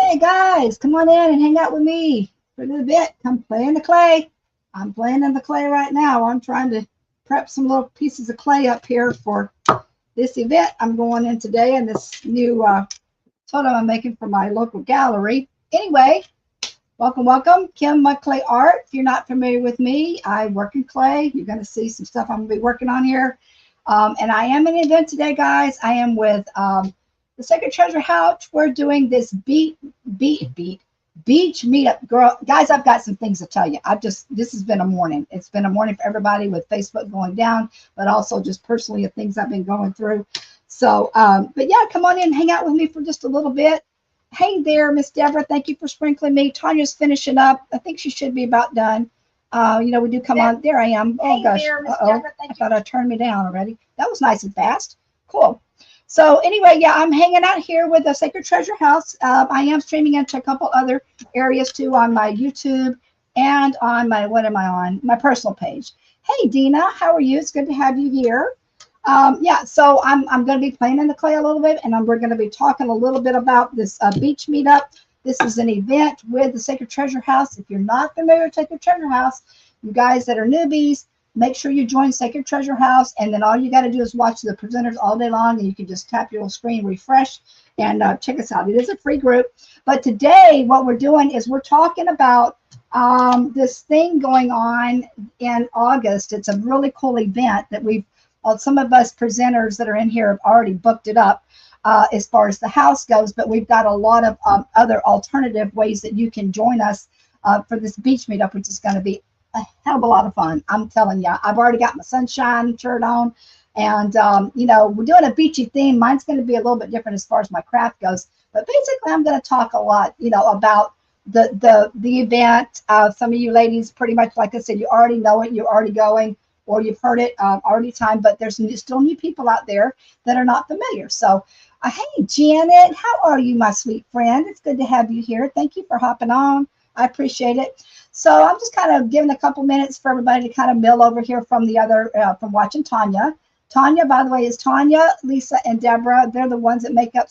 Hey guys, come on in and hang out with me for a little bit. Come play in the clay. I'm playing in the clay right now. I'm trying to prep some little pieces of clay up here for this event I'm going in today and this new totem I'm making for my local gallery. Anyway, welcome, welcome. Mud.Clay.Art. If you're not familiar with me, I work in clay. You're going to see some stuff I'm going to be working on here. And I am in an event today, guys. I am with the Sacred Treasure House. We're doing this beach meetup. Girl, guys, I've got some things to tell you. This has been a morning. It's been a morning for everybody with Facebook going down, but also just personally the things I've been going through. So, but yeah, come on in and hang out with me for just a little bit. Hey there, Miss Deborah. Thank you for sprinkling me. Tanya's finishing up. I think she should be about done. We do come on. There I am. Oh, gosh. Uh-oh. I thought I turned me down already. That was nice and fast. Cool. So anyway, yeah, I'm hanging out here with the Sacred Treasure House. I am streaming into a couple other areas too on my YouTube and on my, what am I on? My personal page. Hey, Dina, how are you? It's good to have you here. Yeah, so I'm going to be playing in the clay a little bit, and we're going to be talking a little bit about this beach meetup. This is an event with the Sacred Treasure House. If you're not familiar with Sacred Treasure House, you guys that are newbies, make sure you join Sacred Treasure House, and then all you got to do is watch the presenters all day long, and you can just tap your little screen, refresh, and check us out. It is a free group. But today, what we're doing is we're talking about this thing going on in August. It's a really cool event that some of us presenters that are in here have already booked it up as far as the house goes, but we've got a lot of other alternative ways that you can join us for this beach meetup, which is going to be a hell of a lot of fun. I'm telling you, I've already got my sunshine shirt on, and we're doing a beachy theme. Mine's going to be a little bit different as far as my craft goes, but basically I'm going to talk a lot, about the event. Some of you ladies, pretty much like I said, you already know it, you're already going, or you've heard it already time, but there's still new people out there that are not familiar. So hey, Janet, how are you, my sweet friend? It's good to have you here. Thank you for hopping on. I appreciate it. So I'm just kind of giving a couple minutes for everybody to kind of mill over here from the other, from watching Tanya. Tanya, by the way, is Tanya, Lisa, and Deborah. They're the ones that make up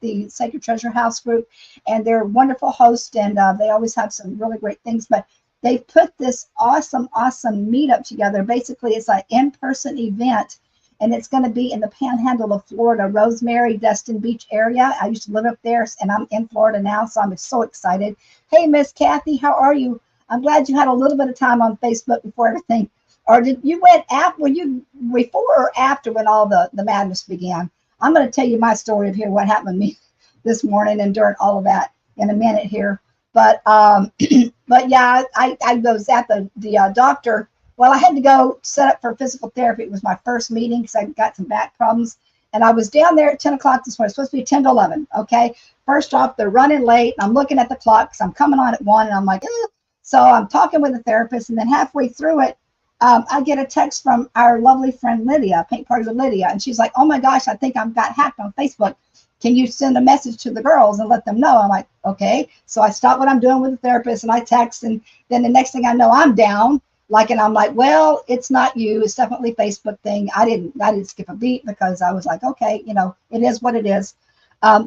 the Sacred Treasure House group, and they're wonderful hosts, and they always have some really great things. But they put this awesome meetup together. Basically, it's an in-person event, and it's going to be in the Panhandle of Florida, Rosemary, Destin Beach area. I used to live up there, and I'm in Florida now, so I'm so excited. Hey, Miss Kathy, how are you? I'm glad you had a little bit of time on Facebook before everything. Or did you went after? Were you before or after when all the madness began? I'm going to tell you my story of here, what happened to me this morning and during all of that in a minute here. But but yeah, I was at the doctor. Well, I had to go set up for physical therapy. It was my first meeting because I got some back problems. And I was down there at 10 o'clock this morning. It's supposed to be 10 to 11, okay? First off, they're running late. And I'm looking at the clock because I'm coming on at 1. And I'm like, eh. So I'm talking with the therapist. And then halfway through it, I get a text from our lovely friend Lydia, Paint Party with Lydia. And she's like, oh, my gosh, I think I've got hacked on Facebook. Can you send a message to the girls and let them know? I'm like, okay. So I stop what I'm doing with the therapist and I text. And then the next thing I know, I'm down. And I'm like, well, it's not you. It's definitely Facebook thing. I didn't skip a beat because I was like, okay, it is what it is.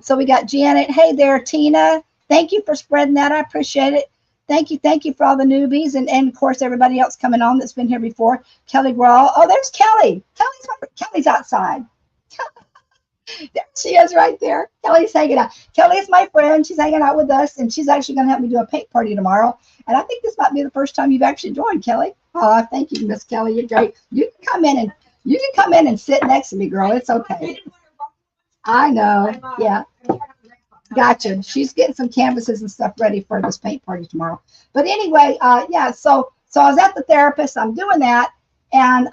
So we got Janet. Hey there, Tina. Thank you for spreading that. I appreciate it. Thank you for all the newbies and of course everybody else coming on that's been here before. Kelly Grawl. Oh, there's Kelly. Kelly's outside. There she is right there. Kelly's hanging out. Kelly is my friend. She's hanging out with us, and she's actually going to help me do a paint party tomorrow. And I think this might be the first time you've actually joined, Kelly. Oh, thank you, Miss Kelly. You're great. You can come in and sit next to me, girl. It's okay. I know. Yeah. Gotcha. She's getting some canvases and stuff ready for this paint party tomorrow. But anyway, yeah. So I was at the therapist. I'm doing that. And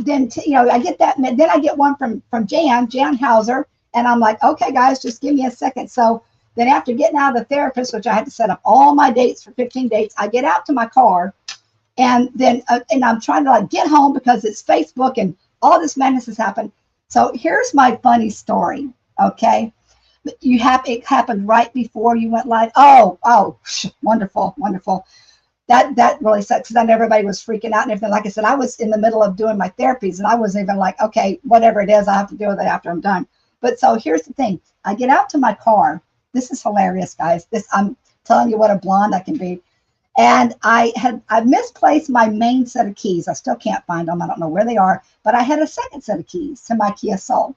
then, I get that. Then I get one from Jan Hauser. And I'm like, okay, guys, just give me a second. So then after getting out of the therapist, which I had to set up all my dates for 15 dates, I get out to my car. And then and I'm trying to get home because it's Facebook and all this madness has happened. So here's my funny story. Okay. It happened right before you went live. Oh, wonderful. That really sucks because then everybody was freaking out and everything. Like I said, I was in the middle of doing my therapies and I wasn't even like, okay, whatever it is, I have to deal with it after I'm done. But so here's the thing. I get out to my car. this is hilarious, guys. I'm telling you what a blonde I can be. And I misplaced my main set of keys. I still can't find them. I don't know where they are, but I had a second set of keys to my Kia Soul.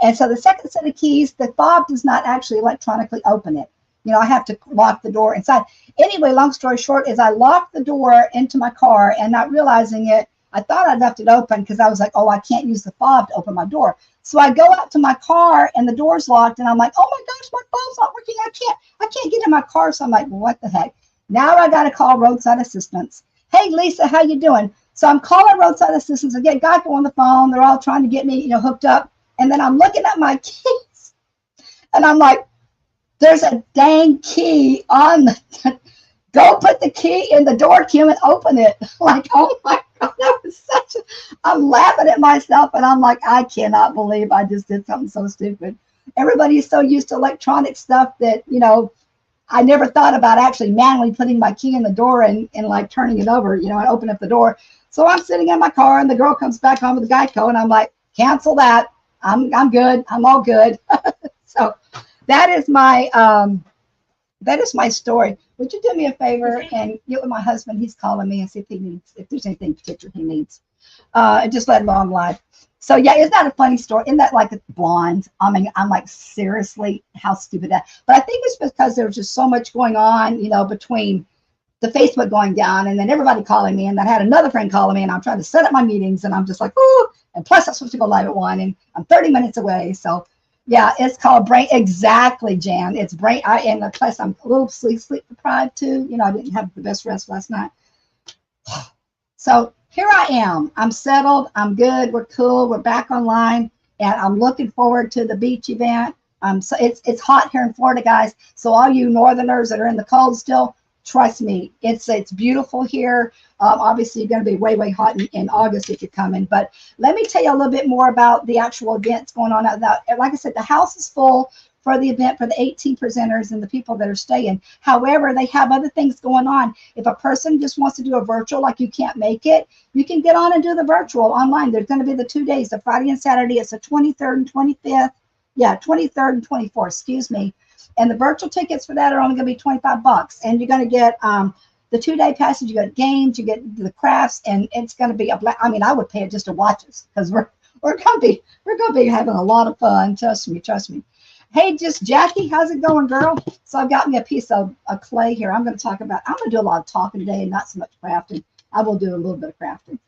And so the second set of keys, the fob does not actually electronically open it. I have to lock the door inside. Anyway, long story short is I locked the door into my car, and not realizing it, I thought I'd left it open because I was like, oh, I can't use the fob to open my door. So I go out to my car and the door's locked, and I'm like, oh my gosh, my phone's not working. I can't get in my car. So I'm like, well, what the heck? Now I got to call roadside assistance. Hey, Lisa, how you doing? So I'm calling roadside assistance. I get Geico on the phone. They're all trying to get me, hooked up. And then I'm looking at my keys, and I'm like, there's a dang key on the, go put the key in the door, Kim, and open it. Like, oh my God, that was I'm laughing at myself, and I'm like, I cannot believe I just did something so stupid. Everybody is so used to electronic stuff that, I never thought about actually manually putting my key in the door and like turning it over, and open up the door. So I'm sitting in my car, and the girl comes back home with the Geico, and I'm like, cancel that. I'm good. I'm all good. So that is my story. Would you do me a favor and get with my husband? He's calling me and see if there's anything particular he needs. And just let him know I'm live. So yeah, isn't that a funny story? Isn't that like a blonde? I mean, I'm like, seriously, how stupid that. But I think it's because there was just so much going on, between the Facebook going down and then everybody calling me, and then I had another friend calling me, and I'm trying to set up my meetings, and I'm just like, oh, and plus I'm supposed to go live at 1, and I'm 30 minutes away. So yeah, it's called brain. Exactly, Jan. It's brain. And plus I'm a little sleep deprived too. I didn't have the best rest last night. So here I am. I'm settled. I'm good. We're cool. We're back online, and I'm looking forward to the beach event. So it's hot here in Florida, guys. So all you northerners that are in the cold still, trust me, it's beautiful here. Obviously, you're going to be way, way hot in August if you're coming. But let me tell you a little bit more about the actual events going on. Like I said, the house is full for the event for the 18 presenters and the people that are staying. However, they have other things going on. If a person just wants to do a virtual, like you can't make it, you can get on and do the virtual online. There's going to be the 2 days, the Friday and Saturday. It's the 23rd and 25th. Yeah, 23rd and 24th, excuse me. And the virtual tickets for that are only going to be $25. And you're going to get the 2-day passage. You get games, you get the crafts, and it's going to be I mean, I would pay it just to watch us, because we're going to be having a lot of fun. Trust me. Hey, just Jackie, how's it going, girl? So I've got me a piece of clay here. I'm going to do a lot of talking today and not so much crafting. I will do a little bit of crafting.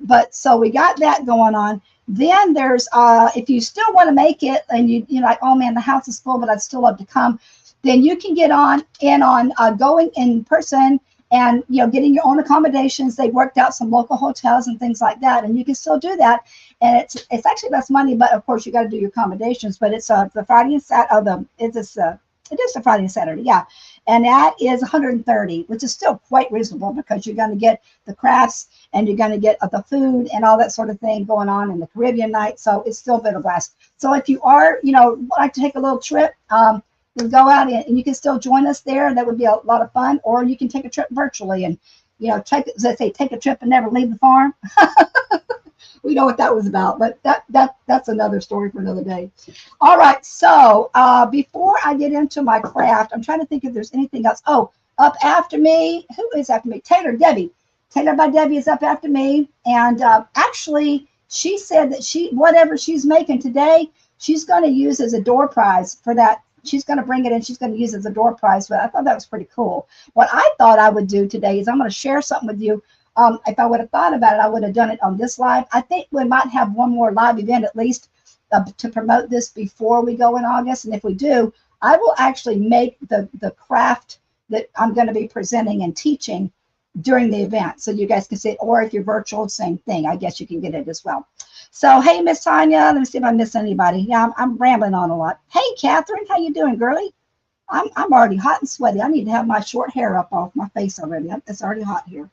But so we got that going on. Then there's, if you still want to make it and you're like, oh man, the house is full, but I'd still love to come, then you can get on going in person and, getting your own accommodations. They worked out some local hotels and things like that, and you can still do that. And it's actually less money, but of course you got to do your accommodations. But it's the Friday and Saturday. It is the Friday and Saturday, yeah. And that is $130, which is still quite reasonable, because you're going to get the crafts and you're going to get the food and all that sort of thing going on in the Caribbean night. So it's still a bit of a blast. So if you are, like to take a little trip, we'll go out and you can still join us there. That would be a lot of fun. Or you can take a trip virtually and, take a trip and never leave the farm. We know what that was about, but that's another story for another day. All right, so before I get into my craft, I'm trying to think if there's anything else. Oh, up after me, who is after me? Debbie. Taylor by Debbie is up after me, and actually, she said that whatever she's making today, she's going to use as a door prize for that. She's going to bring it in. She's going to use it as a door prize. But I thought that was pretty cool. What I thought I would do today is I'm going to share something with you. If I would have thought about it, I would have done it on this live. I think we might have one more live event at least to promote this before we go in August. And if we do, I will actually make the craft that I'm going to be presenting and teaching during the event, so you guys can see it. Or if you're virtual, same thing. I guess you can get it as well. So hey, Miss Tanya, let me see if I miss anybody. Yeah, I'm rambling on a lot. Hey, Catherine, how you doing, girlie? I'm already hot and sweaty. I need to have my short hair up off my face already. It's already hot here.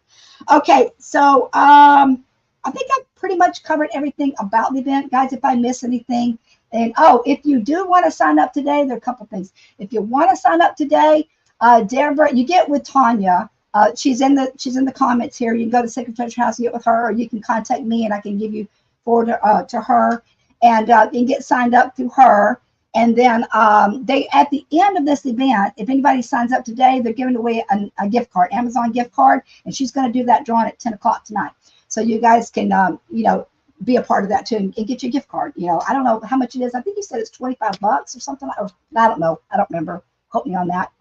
Okay, so I think I've pretty much covered everything about the event, guys. If I miss anything, and if you do want to sign up today, there are a couple things. If you want to sign up today, Deborah, you get with Tanya. She's in the comments here. You can go to Sacred Treasure House and get with her, or you can contact me and I can give you forward to her, and you can get signed up through her. And then they, at the end of this event, if anybody signs up today, they're giving away a gift card, Amazon gift card, and she's going to do that drawing at 10 o'clock tonight. So you guys can, you know, be a part of that too, and get your gift card. You know, I don't know how much it is. I think you said it's $25 or something. Or I don't know. I don't remember. Quote me on that.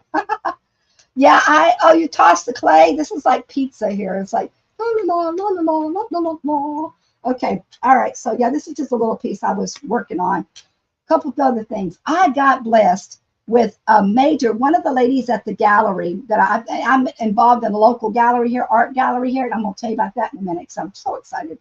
Yeah, oh, you toss the clay. This is like pizza here. It's like, la, la, la, la, la, la, la, la. Okay. All right. So yeah, this is just a little piece I was working on. A couple of other things. I got blessed with a major, one of the ladies at the gallery that I'm involved in a local gallery here, art gallery here, and I'm going to tell you about that in a minute because I'm so excited.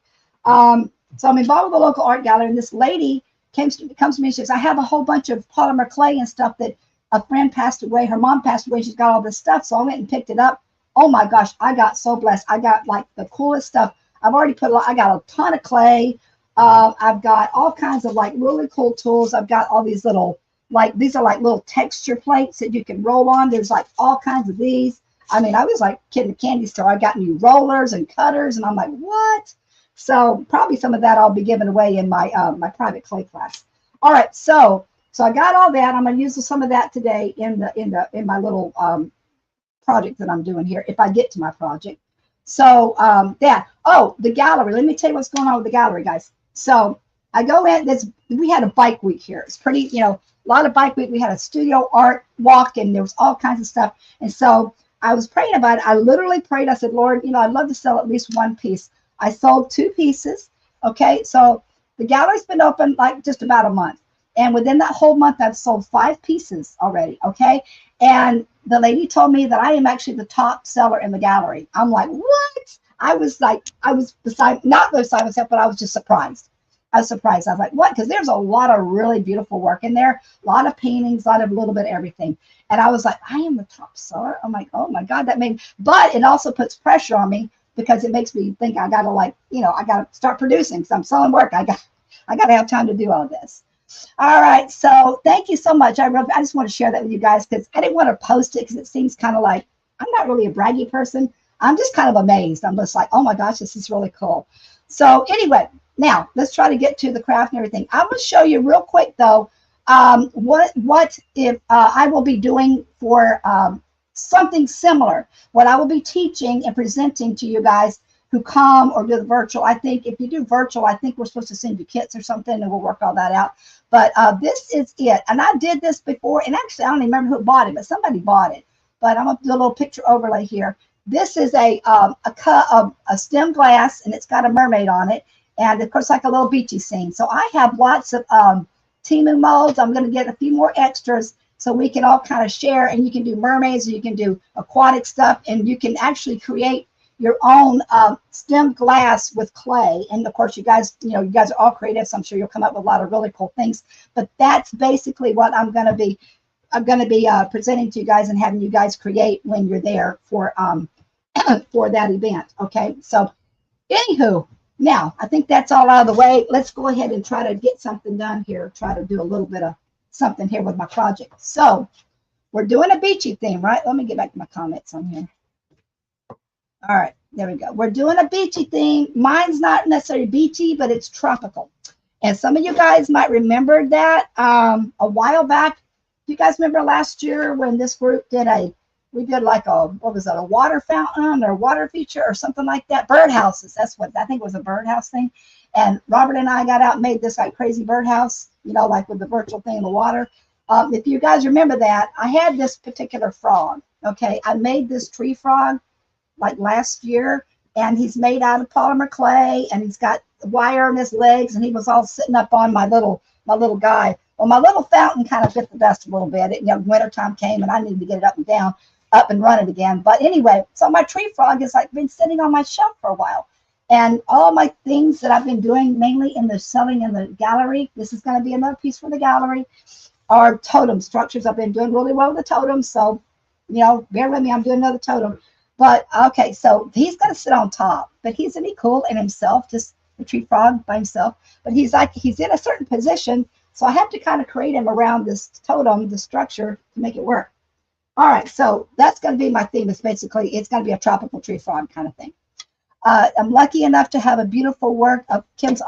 So I'm involved with a local art gallery, and this lady comes to me and she says, I have a whole bunch of polymer clay and stuff that a friend passed away. Her mom passed away. She's got all this stuff. So I went and picked it up. Oh my gosh, I got so blessed. I got like the coolest stuff. I've already I got a ton of clay. I've got all kinds of like really cool tools. I've got all these little, like, these are like little texture plates that you can roll on. There's like all kinds of these. I mean, I was like kid in the candy store. I got new rollers and cutters, and I'm like, what? So probably some of that I'll be giving away in my my private clay class. All right, so I got all that. I'm going to use some of that today in my little project that I'm doing here, if I get to my project. So the gallery. Let me tell you what's going on with the gallery, guys. So I go in. We had a bike week here. It's pretty, you know, a lot of bike week. We had a studio art walk, and there was all kinds of stuff. And so I was praying about it. I literally prayed. I said, Lord, you know, I'd love to sell at least one piece. I sold 2 pieces. Okay, so the gallery's been open like just about a month. And within that whole month, I've sold 5 pieces already, okay? And the lady told me that I am actually the top seller in the gallery. I'm like, what? I was not beside myself, but I was just surprised. I was surprised. I was like, what? Because there's a lot of really beautiful work in there, a lot of paintings, a lot of little bit of everything. And I was like, I am the top seller? I'm like, oh my God, but it also puts pressure on me because it makes me think I got to, like, you know, I got to start producing because I'm selling work. I got to have time to do all this. All right, so thank you so much. I just want to share that with you guys because I didn't want to post it because it seems kind of like I'm not really a braggy person. I'm just kind of amazed. I'm just like, oh my gosh, this is really cool. So anyway, now let's try to get to the craft and everything. I'm going to show you real quick though what if I will be doing for something similar. What I will be teaching and presenting to you guys who come or do the virtual. I think if you do virtual, I think we're supposed to send you kits or something, and we'll work all that out. But this is it. And I did this before, and actually I don't even remember who bought it, but somebody bought it. But I'm going to do a little picture overlay here. This is a stem glass, and it's got a mermaid on it, and of course like a little beachy scene. So I have lots of Timu molds. I'm going to get a few more extras so we can all kind of share, and you can do mermaids, or you can do aquatic stuff, and you can actually create your own stem glass with clay. And of course, you guys are all creative, so I'm sure you'll come up with a lot of really cool things. But that's basically what I'm going to be presenting to you guys and having you guys create when you're there for for that event. Okay, so anywho, now I think that's all out of the way. Let's go ahead and try to get something done here. Try to do a little bit of something here with my project. So we're doing a beachy theme, right? Let me get back to my comments on here. All right, there we go. We're doing a beachy theme. Mine's not necessarily beachy, but it's tropical. And some of you guys might remember that a while back. You guys remember last year when this group did we did like what was that, a water fountain or water feature or something like that? Birdhouses, that's what, I think it was a birdhouse thing. And Robert and I got out and made this like crazy birdhouse, you know, like with the virtual thing in the water. If you guys remember that, I had this particular frog, okay? I made this tree frog like last year, and he's made out of polymer clay, and he's got wire on his legs, and he was all sitting up on my little guy. Well, my little fountain kind of bit the dust a little bit. Wintertime came, and I needed to get it up and run it again. But anyway, so my tree frog has like been sitting on my shelf for a while, and all my things that I've been doing mainly in the selling in the gallery. This is going to be another piece for the gallery. Are totem structures. I've been doing really well with the totems, so bear with me. I'm doing another totem. But okay, so he's going to sit on top, but isn't he cool in himself, just the tree frog by himself? But he's in a certain position, so I have to kind of create him around this totem, the structure, to make it work. All right, so that's going to be my theme. It's going to be a tropical tree frog kind of thing. I'm lucky enough to have a beautiful work of Kim's.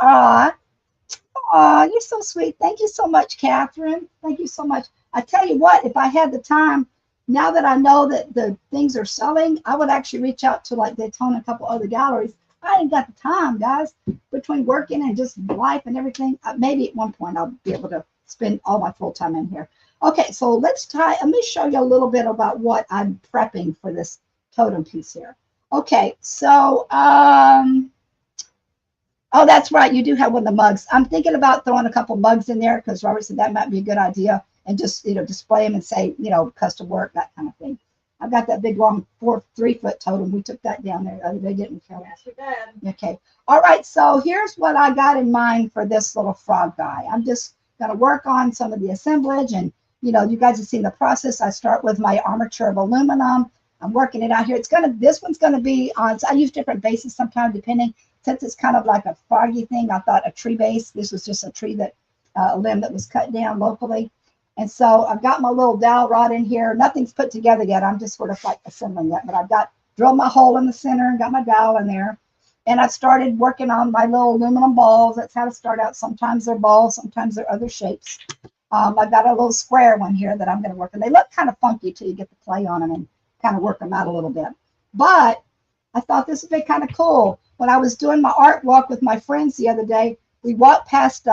Oh, you're so sweet. Thank you so much, Catherine. Thank you so much. I tell you what, if I had the time, now that I know that the things are selling, I would actually reach out to like Daytona, a couple other galleries. I ain't got the time, guys, between working and just life and everything. Maybe at one point I'll be able to spend all my full time in here. Okay, so let me show you a little bit about what I'm prepping for this totem piece here. Okay, so oh, that's right. You do have one of the mugs. I'm thinking about throwing a couple mugs in there because Robert said that might be a good idea, and just display them and say custom work, that kind of thing. I've got that big long 3-foot totem. We took that down there the other day, didn't we, Kelly? Yes, we did. Okay. All right. So here's what I got in mind for this little frog guy. I'm just gonna work on some of the assemblage, and you guys have seen the process. I start with my armature of aluminum. I'm working it out here. This one's gonna be on. So I use different bases sometimes depending. Since it's kind of like a foggy thing, I thought a tree base. This was just a tree a limb that was cut down locally. And so I've got my little dowel rod in here. Nothing's put together yet. I'm just sort of like assembling that. But I've drilled my hole in the center and got my dowel in there. And I've started working on my little aluminum balls. That's how to start out. Sometimes they're balls, sometimes they're other shapes. I've got a little square one here that I'm going to work on. They look kind of funky till you get the clay on them and kind of work them out a little bit. But I thought this would be kind of cool. When I was doing my art walk with my friends the other day, we walked past,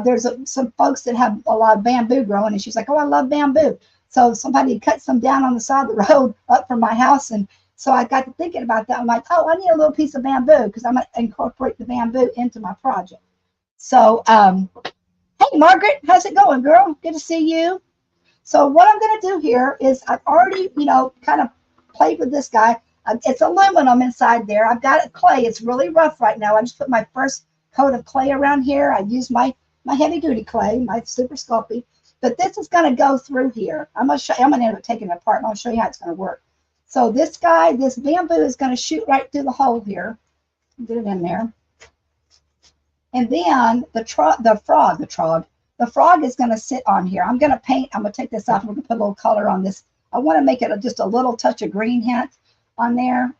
there's some folks that have a lot of bamboo growing, and she's like, oh, I love bamboo. So somebody cut some down on the side of the road up from my house, and so I got to thinking about that. I'm like, oh, I need a little piece of bamboo because I'm going to incorporate the bamboo into my project. So, hey, Margaret, how's it going, girl? Good to see you. So what I'm going to do here is I've already, kind of played with this guy. It's aluminum inside there. I've got clay. It's really rough right now. I just put my first coat of clay around here. I use my heavy duty clay, my Super Sculpey. But this is going to go through here. I'm going to end up taking it apart, and I'll show you how it's going to work. So this bamboo is going to shoot right through the hole here. Get it in there. And then the frog is going to sit on here. I'm going to paint. I'm going to take this off. We're going to put a little color on this. I want to make it just a little touch of green hint on there.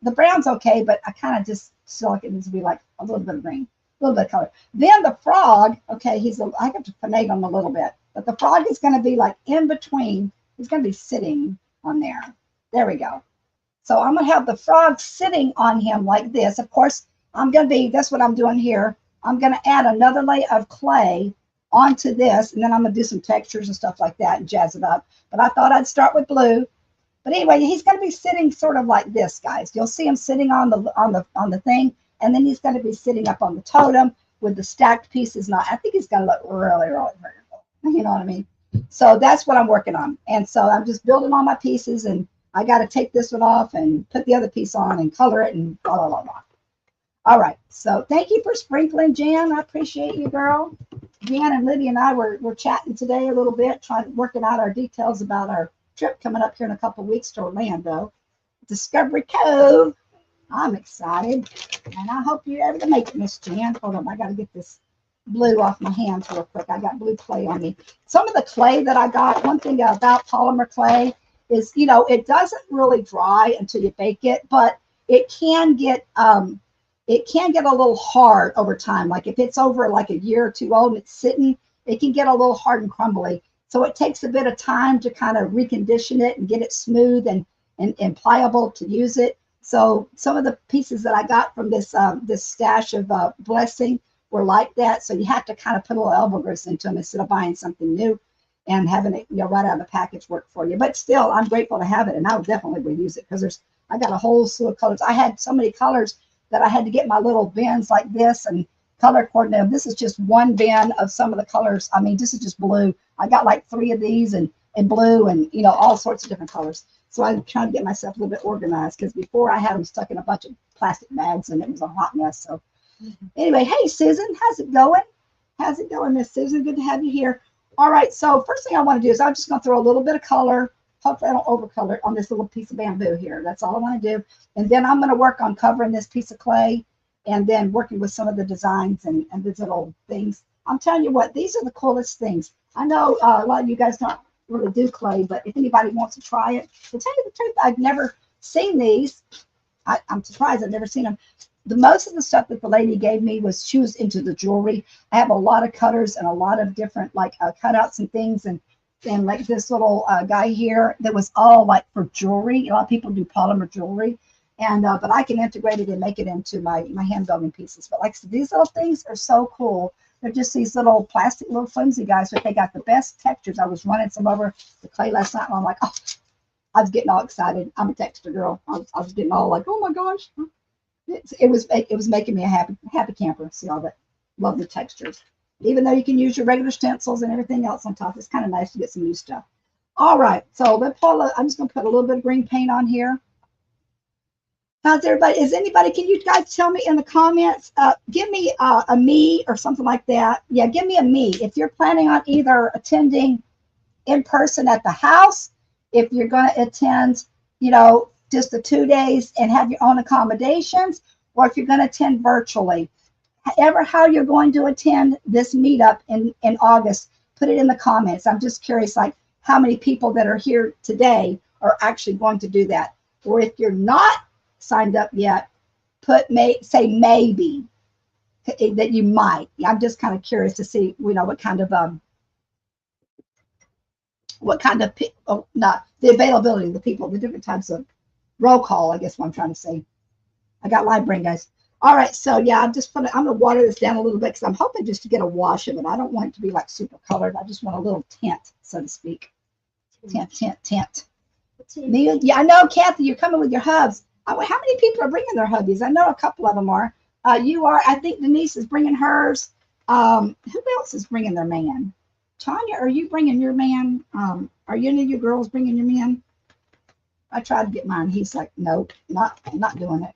The brown's okay, but I kind of just feel like it needs to be like a little bit of green, a little bit of color. Then the frog, okay, I have to finagle him a little bit, but the frog is going to be like in between. He's going to be sitting on there. There we go. So I'm going to have the frog sitting on him like this. Of course, that's what I'm doing here. I'm going to add another layer of clay onto this, and then I'm going to do some textures and stuff like that and jazz it up. But I thought I'd start with blue. But anyway, he's going to be sitting sort of like this, guys. You'll see him sitting on the thing, and then he's going to be sitting up on the totem with the stacked pieces. Now, I think he's going to look really, really vertical. You know what I mean? So that's what I'm working on. And so I'm just building all my pieces, and I got to take this one off and put the other piece on and color it and blah, blah, blah, blah. All right. So thank you for sprinkling, Jan. I appreciate you, girl. Jan and Lydia and I were chatting today a little bit, working out our details about our trip coming up here in a couple of weeks to Orlando, Discovery Cove. I'm excited, and I hope you're able to make it, Miss Jan. Hold on, I got to get this blue off my hands real quick. I got blue clay on me. Some of the clay that I got, one thing about polymer clay is, it doesn't really dry until you bake it, but it can get a little hard over time. Like if it's over like a year or two old and it's sitting, it can get a little hard and crumbly. So it takes a bit of time to kind of recondition it and get it smooth and pliable to use it. So some of the pieces that I got from this stash of Blessing were like that. So you have to kind of put a little elbow grease into them instead of buying something new and having it right out of the package work for you. But still, I'm grateful to have it, and I would definitely reuse it because I got a whole slew of colors. I had so many colors that I had to get my little bins like this and color coordinate them. This is just one bin of some of the colors. I mean, this is just blue. I got like 3 of these and blue and, all sorts of different colors. So I'm trying to get myself a little bit organized because before I had them stuck in a bunch of plastic bags and it was a hot mess. So anyway, hey, Susan, how's it going? How's it going, Miss Susan? Good to have you here. All right, so first thing I want to do is I'm just going to throw a little bit of color. Hopefully I don't overcolor it on this little piece of bamboo here. That's all I want to do. And then I'm going to work on covering this piece of clay and then working with some of the designs and these little things. I'm telling you what, these are the coolest things. I know a lot of you guys don't really do clay, but if anybody wants to try it, to tell you the truth, I've never seen these. I'm surprised I've never seen them. the most of the stuff that the lady gave me was, she was into the jewelry. I have a lot of cutters and a lot of different like cutouts and things, and like this little guy here that was all like for jewelry. A lot of people do polymer jewelry, and but I can integrate it and make it into my hand building pieces. But like, so these little things are so cool. They're just these little plastic little flimsy guys, but they got the best textures. I was running some over the clay last night, and I'm like, oh, I was getting all excited. I'm a texture girl. I was getting all like, oh my gosh. It was making me a happy camper. See all that, love the textures. Even though you can use your regular stencils and everything else on top, it's kind of nice to get some new stuff. All right, so I'm just gonna put a little bit of green paint on here. How's everybody? Can you guys tell me in the comments? Give me a me or something like that. Yeah, give me a me. If you're planning on either attending in person at the house, if you're going to attend, just the 2 days and have your own accommodations, or if you're going to attend virtually. How you're going to attend this meetup in August, put it in the comments. I'm just curious, like how many people that are here today are actually going to do that. Or if you're not signed up yet, say maybe that you might. I'm just kind of curious to see, what kind of not the availability of the people, the different types of roll call, I guess what I'm trying to say. I got live brain, guys. All right, so yeah, I'm gonna water this down a little bit because I'm hoping just to get a wash of it. I don't want it to be like super colored. I just want a little tint, so to speak. Tint. Me, yeah, I know, Kathy, you're coming with your hubs. How many people are bringing their hubbies? I know a couple of them are. You are. I think Denise is bringing hers. Who else is bringing their man? Tanya, are you bringing your man? Are any of you girls bringing your man? I tried to get mine. He's like, nope, not doing it.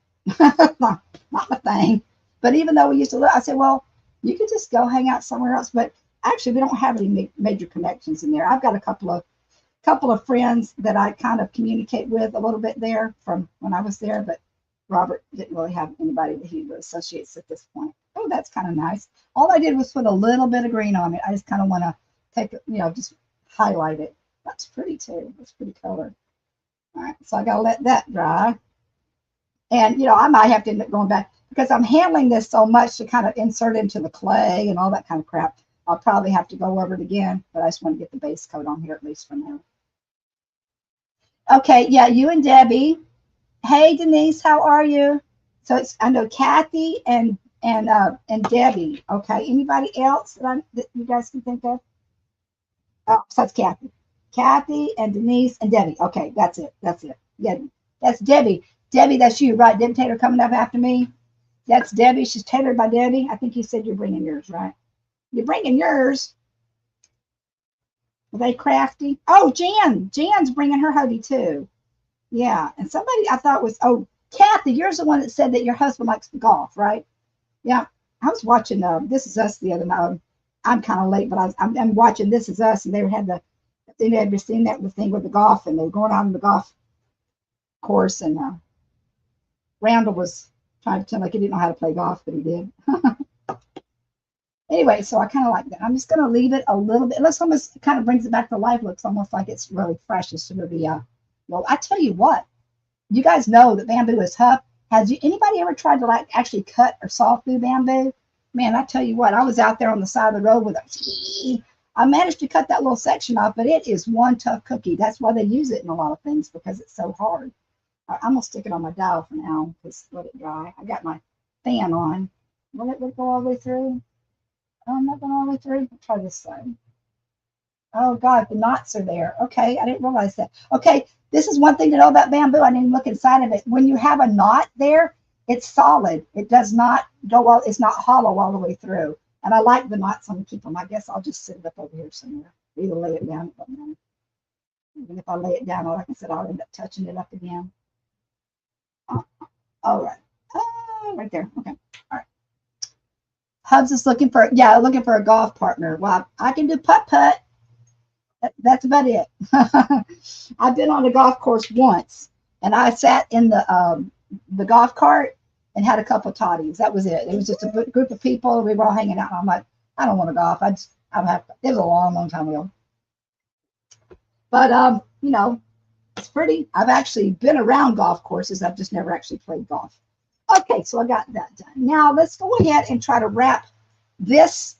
not my thing. But even though we used to live, I said, well, you could just go hang out somewhere else. But actually, we don't have any major connections in there. I've got a couple of friends that I kind of communicate with a little bit there from when I was there, but Robert didn't really have anybody that he associates at this point. Oh, that's kind of nice. All I did was put a little bit of green on it. I just kind of want to take it, just highlight it. That's pretty too. That's pretty color. All right, so I gotta let that dry. And I might have to end up going back because I'm handling this so much to kind of insert into the clay and all that kind of crap. I'll probably have to go over it again, but I just want to get the base coat on here at least for now. Okay, yeah, you and Debbie. Hey, Denise, how are you? So I know Kathy and Debbie. Okay, anybody else that you guys can think of? Oh, so that's Kathy and Denise and Debbie. Okay, that's it. Yeah, that's Debbie. Debbie, that's you, right? Debbie Taylor coming up after me. That's Debbie. She's tailored by Debbie. I think you said you're bringing yours, right? You're bringing yours. Are they crafty? Oh, Jan's bringing her hoodie too. Yeah, and somebody I thought was, Kathy, you're the one that said that your husband likes to golf, right? Yeah, I was watching This Is Us the other night. I'm kind of late, but I'm watching This Is Us, and they had they had seen that the thing with the golf, and they were going out on the golf course, and Randall was trying to pretend like he didn't know how to play golf, but he did. Anyway, so I kind of like that. I'm just going to leave it a little bit. It looks almost, it kind of brings it back to life. It looks almost like it's really fresh. It's sort of well, I tell you what, you guys know that bamboo is tough. Anybody ever tried to like actually cut or saw through bamboo? Man, I tell you what, I was out there on the side of the road with I managed to cut that little section off, but it is one tough cookie. That's why they use it in a lot of things, because it's so hard. I'm going to stick it on my dowel for now, just let it dry. I got my fan on. Will it go all the way through? Oh, I'm not going all the way through. I'll try this side. Oh, God, the knots are there. Okay, I didn't realize that. Okay, this is one thing to know about bamboo. I didn't look inside of it. When you have a knot there, it's solid. It does not go well. It's not hollow all the way through. And I like the knots. I'm going to keep them. I guess I'll just sit it up over here somewhere. Either lay it down. Even if I lay it down, like I said, I'll end up touching it up again. All right. Right there. Okay. All right. Hubs is looking for a golf partner. Well, I can do putt-putt. That's about it. I've been on a golf course once, and I sat in the golf cart and had a couple of toddies. That was it. It was just a group of people. We were all hanging out. And I'm like, I don't want to golf. I don't have. It was a long, long time ago. But it's pretty. I've actually been around golf courses. I've just never actually played golf. Okay, so I got that done. Now let's go ahead and try to wrap this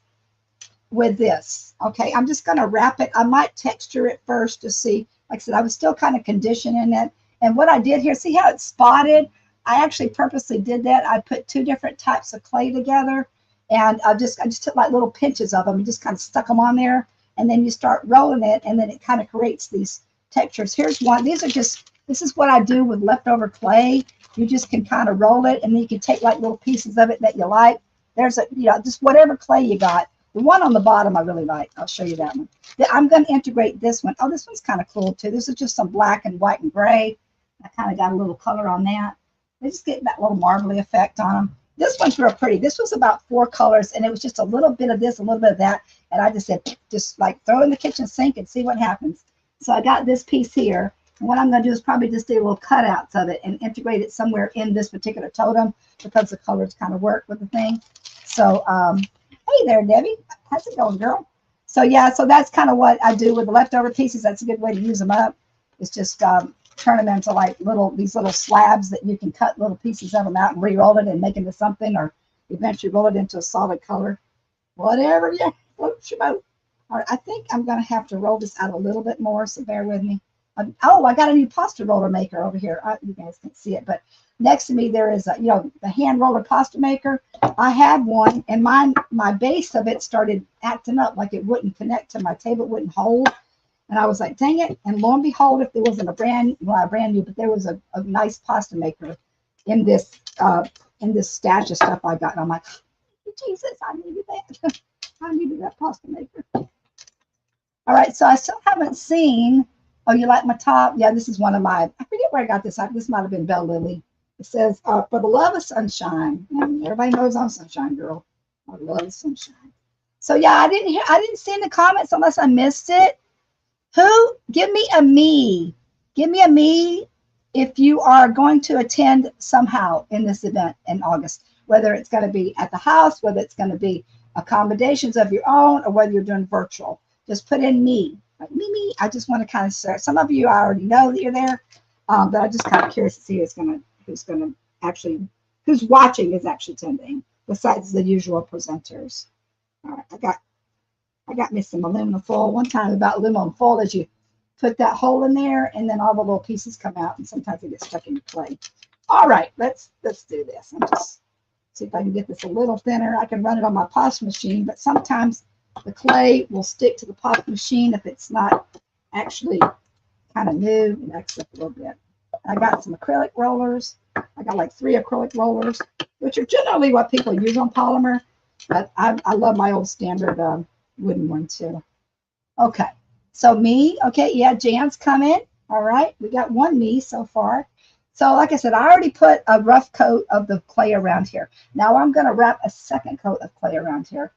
with this. Okay, I'm just going to wrap it. I might texture it first to see. Like I said, I was still kind of conditioning it. And what I did here, see how it's spotted? I actually purposely did that. I put two different types of clay together, and I just took like little pinches of them and just kind of stuck them on there. And then you start rolling it, and then it kind of creates these textures. Here's one. These are just, this is what I do with leftover clay. You just can kind of roll it, and then you can take like little pieces of it that you like. There's a, just whatever clay you got. The one on the bottom I really like. I'll show you that one. I'm going to integrate this one. Oh, this one's kind of cool too. This is just some black and white and gray. I kind of got a little color on that. They just get that little marbly effect on them. This one's real pretty. This was about 4 colors, and it was just a little bit of this, a little bit of that. And I just said, just like throw it in the kitchen sink and see what happens. So I got this piece here. And what I'm going to do is probably just do little cutouts of it and integrate it somewhere in this particular totem because the colors kind of work with the thing. So, hey there, Debbie. How's it going, girl? So, yeah, so that's kind of what I do with the leftover pieces. That's a good way to use them up. It's just turn them into like these little slabs that you can cut little pieces of them out and re-roll it and make into something, or eventually roll it into a solid color. Whatever, yeah, float your boat. All right, I think I'm going to have to roll this out a little bit more, so bear with me. Oh, I got a new pasta roller maker over here. You guys can't see it, but next to me there is a, the hand roller pasta maker. I had one, and my base of it started acting up, like it wouldn't connect to my table, it wouldn't hold. And I was like, dang it. And lo and behold, if there wasn't a brand new, but there was a nice pasta maker in this stash of stuff I got. And I'm like, Jesus, I needed that. I needed that pasta maker. All right, so I still haven't seen. Oh, you like my top? Yeah, this is one of my, I forget where I got this. This might have been Belle Lily. It says, for the love of sunshine. And everybody knows I'm Sunshine Girl. I love sunshine. So yeah, I didn't see in the comments unless I missed it. Give me a me. Give me a me if you are going to attend somehow in this event in August, whether it's going to be at the house, whether it's going to be accommodations of your own, or whether you're doing virtual. Just put in me. Like me. I just want to kind of start. Some of you I already know that you're there, but I'm just kind of curious to see who's watching is actually attending, besides the usual presenters. All right, I got me some aluminum foil. One time about aluminum foil is you put that hole in there, and then all the little pieces come out, and sometimes they get stuck in your clay. All right, let's do this. I'm just see if I can get this a little thinner. I can run it on my pasta machine, but sometimes the clay will stick to the pasta machine if it's not actually kind of new. And that's up a little bit. I got some acrylic rollers. I got like 3 acrylic rollers, which are generally what people use on polymer, but I love my old standard wooden one too. Okay, so me. Okay, yeah, Jan's coming. All right, we got one me so far. So like I said, I already put a rough coat of the clay around here. Now I'm going to wrap a second coat of clay around here,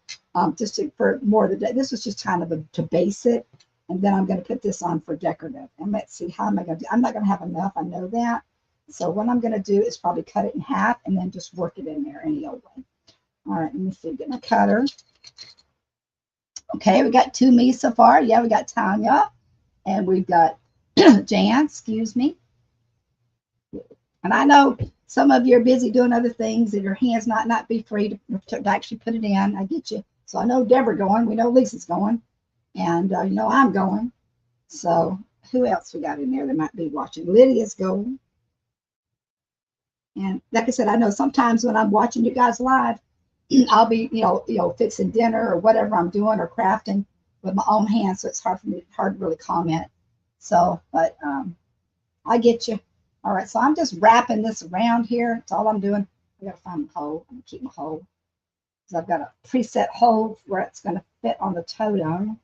for more of the day. This was just kind of to base it, and then I'm going to put this on for decorative. And let's see, how am I going to do? I'm not going to have enough. I know that. So what I'm going to do is probably cut it in half and then just work it in there any old way. All right, let me see. Get my cutter. Okay, we got 2 me so far. Yeah, we got Tanya, and we've got Jan. Excuse me. And I know some of you are busy doing other things, and your hands not be free to actually put it in. I get you. So I know Deborah going. We know Lisa's going, and I'm going. So who else we got in there that might be watching? Lydia's going. And like I said, I know sometimes when I'm watching you guys live, I'll be fixing dinner or whatever I'm doing or crafting with my own hands, so it's hard to really comment. So, but I get you. All right, so I'm just wrapping this around here. That's all I'm doing. I gotta find a hole. I'm gonna keep my hole because I've got a preset hole where it's gonna fit on the totem.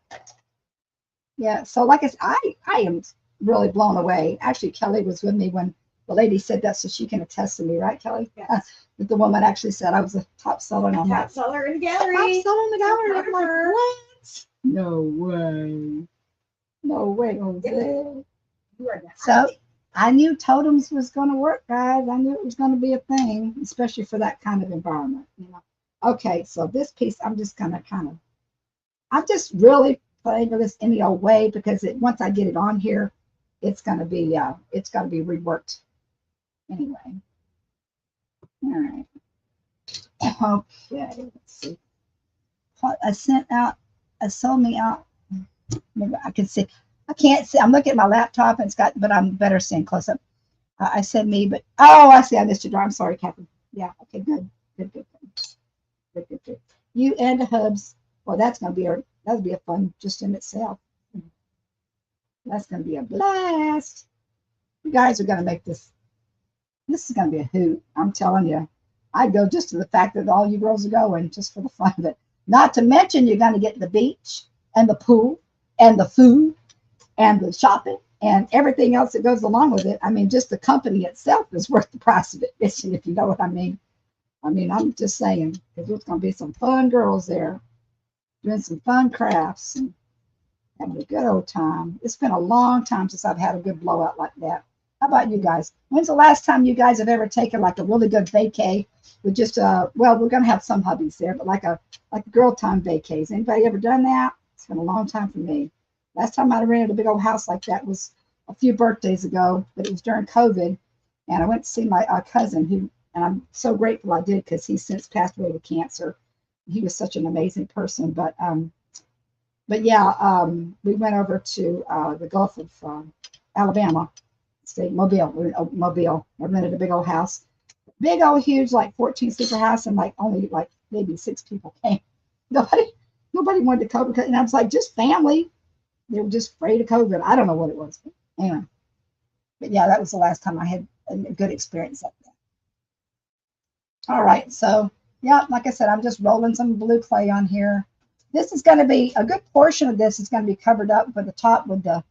Yeah, so like I said, I am really blown away. Actually, Kelly was with me when the lady said that, so she can attest to me, right, Kelly? Yes. That the woman actually said I was a top seller on that. Top seller in the gallery. Top seller in the gallery. I'm like, what? No way. No way, Jose. So I knew totems was going to work, guys. I knew it was going to be a thing, especially for that kind of environment. Okay, so this piece, I'm just going to I'm just really playing with this any old way because once I get it on here, it's going to be reworked anyway. All right. Okay. Let's see. I sent out. I sold me out. Maybe I can see. I can't see. I'm looking at my laptop and it's got, but I'm better seeing close up. I said me, but oh, I see. I missed your door. I'm sorry, Captain. Yeah. Okay. Good. Good. Good. Good. Good. Good. You and the hubs. Well, that's gonna be that'll be a fun just in itself. That's gonna be a blast. You guys are gonna make this. This is gonna be a hoot. I'm telling you. I'd go just to the fact that all you girls are going just for the fun of it. Not to mention you're gonna get the beach and the pool and the food and the shopping and everything else that goes along with it. I mean, just the company itself is worth the price of admission, if you know what I mean. I mean, I'm just saying, because there's going to be some fun girls there doing some fun crafts and having a good old time. It's been a long time since I've had a good blowout like that. How about you guys? When's the last time you guys have ever taken like a really good vacay with just well, we're going to have some hubbies there, but like a girl time vacays. Anybody ever done that? It's been a long time for me. Last time I rented a big old house like that was a few birthdays ago, but it was during COVID. And I went to see my cousin, who, and I'm so grateful I did because he's since passed away with cancer. He was such an amazing person. But yeah, we went over to the Gulf of Alabama, state Mobile. Mobile. I rented a big old house, big old huge, like 14 seater house, and like only like maybe 6 people came. Nobody wanted to come, and I was like, just family. They were just afraid of COVID. I don't know what it was. But anyway. But yeah, that was the last time I had a good experience like that. All right. So, yeah, like I said, I'm just rolling some blue clay on here. This is going to be a good portion of this is going to be covered up with the top with the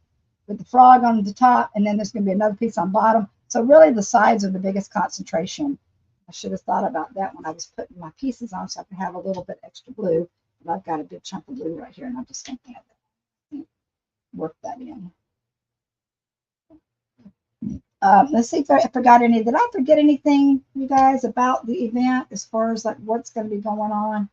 frog on the top. And then there's going to be another piece on bottom. So really the sides are the biggest concentration. I should have thought about that when I was putting my pieces on so I could have a little bit extra blue. But I've got a big chunk of blue right here, and I'm just going to add that. Work that in. Let's see if I forgot any. Did I forget anything, you guys, about the event as far as like what's going to be going on?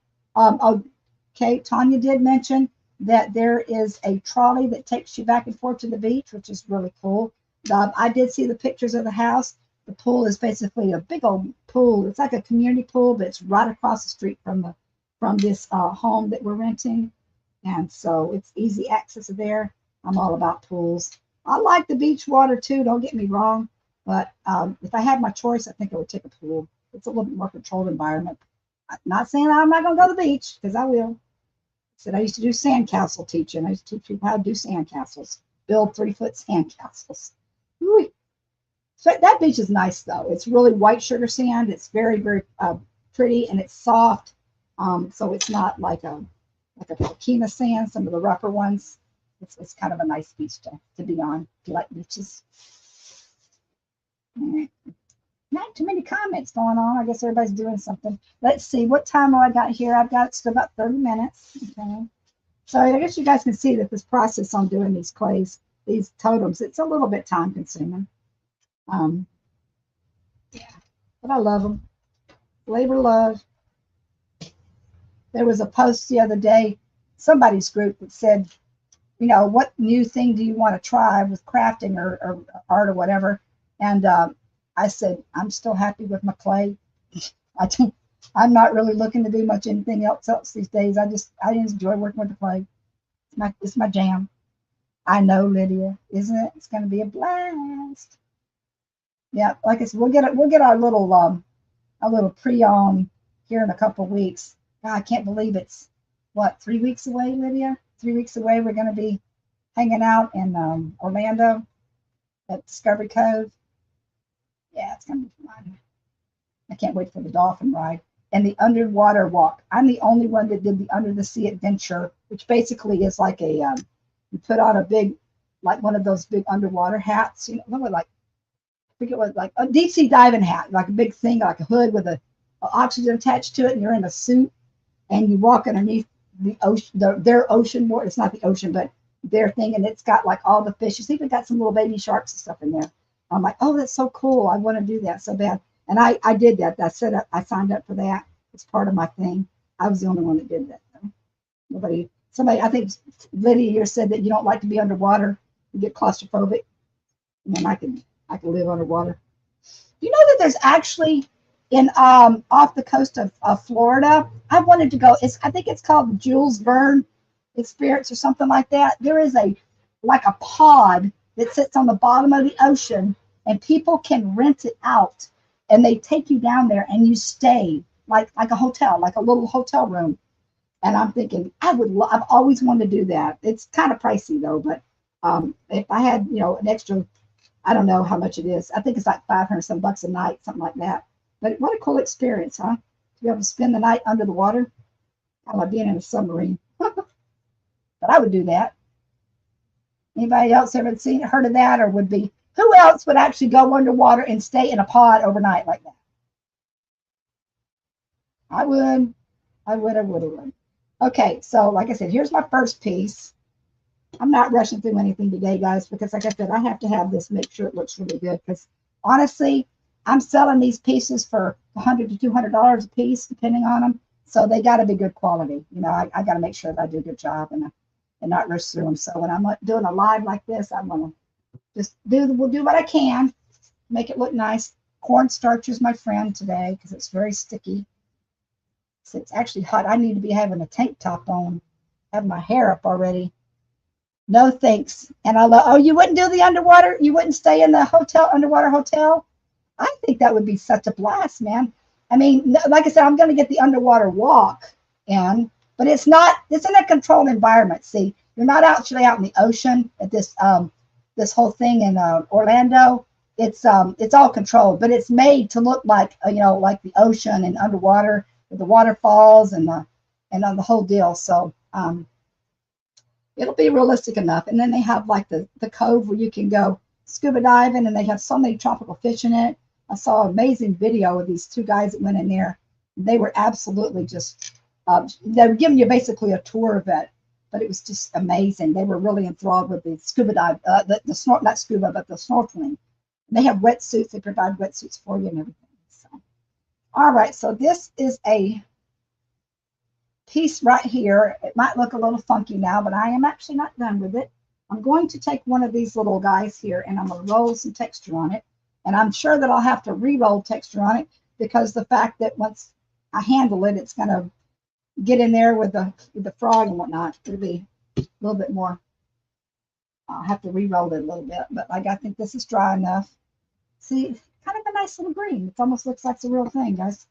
Okay, Tanya did mention that there is a trolley that takes you back and forth to the beach, which is really cool. I did see the pictures of the house. The pool is basically a big old pool. It's like a community pool, but it's right across the street from this home that we're renting, and so it's easy access there. I'm all about pools. I like the beach water too, don't get me wrong, but if I had my choice, I think I would take a pool. It's a little bit more controlled environment. I'm not saying I'm not going to go to the beach, because I will. I said I used to do sandcastle teaching. I used to teach people how to do sandcastles, build 3-foot sandcastles. Ooh. So that beach is nice though. It's really white sugar sand. It's very, very pretty, and it's soft. So it's not like a coquina sand, some of the rougher ones. It's kind of a nice beach to be on if you like beaches. Not too many comments going on. I guess everybody's doing something. Let's see, what time have I got here? I've got still about 30 minutes. Okay. So I guess you guys can see that this process on doing these clays, these totems, it's a little bit time consuming. Yeah, but I love them. Labor love. There was a post the other day, somebody's group that said, you know, what new thing do you want to try with crafting or art or whatever? And I said, I'm still happy with my clay. I'm not really looking to do much anything else these days. I enjoy working with the clay. It's my jam. I know, Lydia, isn't it? It's going to be a blast. Yeah, like I said, we'll get our little pre-on here in a couple of weeks. God, I can't believe it's what, 3 weeks away, Lydia? 3 weeks away. We're going to be hanging out in Orlando at Discovery Cove. Yeah, it's going to be fun. I can't wait for the dolphin ride and the underwater walk. I'm the only one that did the under the sea adventure, which basically is like a you put on a big, like one of those big underwater hats. You know, like I forget what, like a deep sea diving hat, like a big thing, like a hood with a oxygen attached to it, and you're in a suit and you walk underneath the ocean, their ocean water. It's not the ocean, but their thing, and it's got like all the fish. It's even got some little baby sharks and stuff in there. I'm like, oh, that's so cool. I want to do that so bad. And I did that. I signed up for that. It's part of my thing. I was the only one that did that though. Somebody, I think Lydia here said that you don't like to be underwater. You get claustrophobic. And I can live underwater. You know that there's actually in off the coast of Florida. I wanted to go. I think it's called the Jules Verne Experience or something like that. There is like a pod that sits on the bottom of the ocean, and people can rent it out, and they take you down there and you stay like a hotel, like a little hotel room. And I'm thinking I've always wanted to do that. It's kind of pricey though, but if I had an extra, I don't know how much it is. I think it's like 500 some bucks a night, something like that. But what a cool experience, huh? To be able to spend the night under the water. I like being in a submarine. But I would do that. Anybody else ever heard of that, or would be? Who else would actually go underwater and stay in a pod overnight like that? I would. I would. I would. I would. Okay, so like I said, here's my first piece. I'm not rushing through anything today, guys, because like I said, I have to have this, make sure it looks really good. Because honestly, I'm selling these pieces for $100 to $200 a piece, depending on them. So they got to be good quality. I got to make sure that I do a good job and not rush through them. So when I'm doing a live like this, I'm gonna just we'll do what I can, make it look nice. Cornstarch is my friend today because it's very sticky. So it's actually hot. I need to be having a tank top on, have my hair up already. No thanks. And I love, oh, you wouldn't do the underwater? You wouldn't stay in the underwater hotel? I think that would be such a blast, man. I mean, like I said, I'm going to get the underwater walk in, but it's in a controlled environment. See, you're not actually out in the ocean at this whole thing in Orlando. It's all controlled, but it's made to look like, like the ocean and underwater with the waterfalls and on the whole deal. So, it'll be realistic enough. And then they have like the cove where you can go scuba diving, and they have so many tropical fish in it. I saw an amazing video of these two guys that went in there. They were absolutely just, they were giving you basically a tour of it, but it was just amazing. They were really enthralled with the scuba dive, not scuba, but the snorkeling. They have wetsuits. They provide wetsuits for you and everything. So, all right. So this is a piece right here. It might look a little funky now, but I am actually not done with it. I'm going to take one of these little guys here and I'm going to roll some texture on it. And I'm sure that I'll have to re-roll texture on it because the fact that once I handle it, it's going to get in there with the frog and whatnot. It'll be a little bit more. I'll have to re-roll it a little bit, but like I think this is dry enough. See, kind of a nice little green. It almost looks like it's a real thing, guys.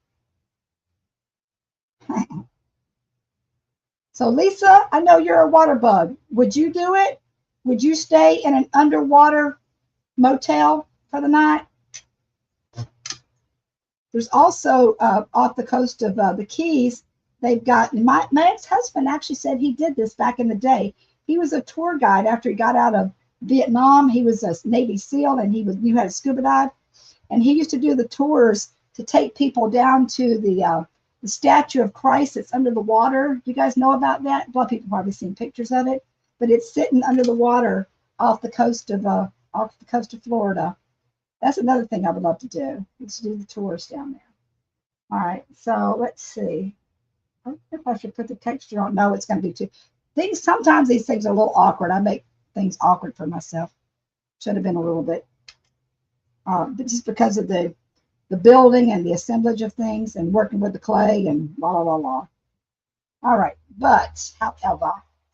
So Lisa, I know you're a water bug. Would you do it? Would you stay in an underwater motel for the night? There's also off the coast of the Keys, they've got, my ex-husband actually said he did this back in the day. He was a tour guide after he got out of Vietnam. He was a Navy SEAL and you had a scuba dive. And he used to do the tours to take people down to the statue of Christ that's under the water. You guys know about that? A lot of people probably seen pictures of it, but it's sitting under the water off the coast of Florida. That's another thing I would love to do, is to do the tours down there. All right, so let's see. I don't know if I should put the texture on. No, it's going to be too. Sometimes these things are a little awkward. I make things awkward for myself. Should have been a little bit, but just because of the building and the assemblage of things and working with the clay and blah, blah, blah, blah. All right, but however,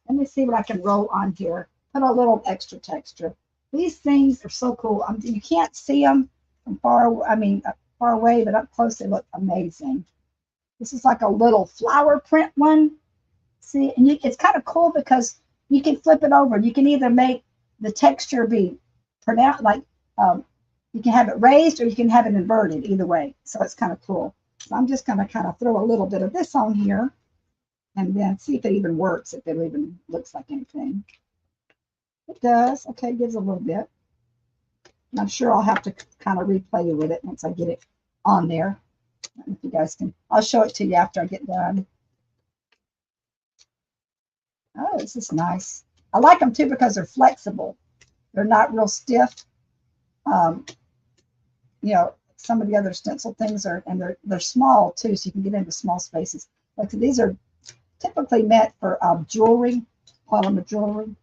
let me see what I can roll on here. Put a little extra texture. These things are so cool. You can't see them from far away, but up close they look amazing. This is like a little flower print one. See, and it's kind of cool because you can flip it over. You can either make the texture be pronounced, like you can have it raised or you can have it inverted, either way. So it's kind of cool. So I'm just going to kind of throw a little bit of this on here and then see if it even works, if it even looks like anything. It does. Okay, it gives a little bit. And I'm sure I'll have to kind of replay with it once I get it on there. If you guys can, I'll show it to you after I get done. Oh, this is nice. I like them too because they're flexible. They're not real stiff. Some of the other stencil things are, and they're small too, so you can get into small spaces. Like these are typically meant for jewelry, polymer jewelry.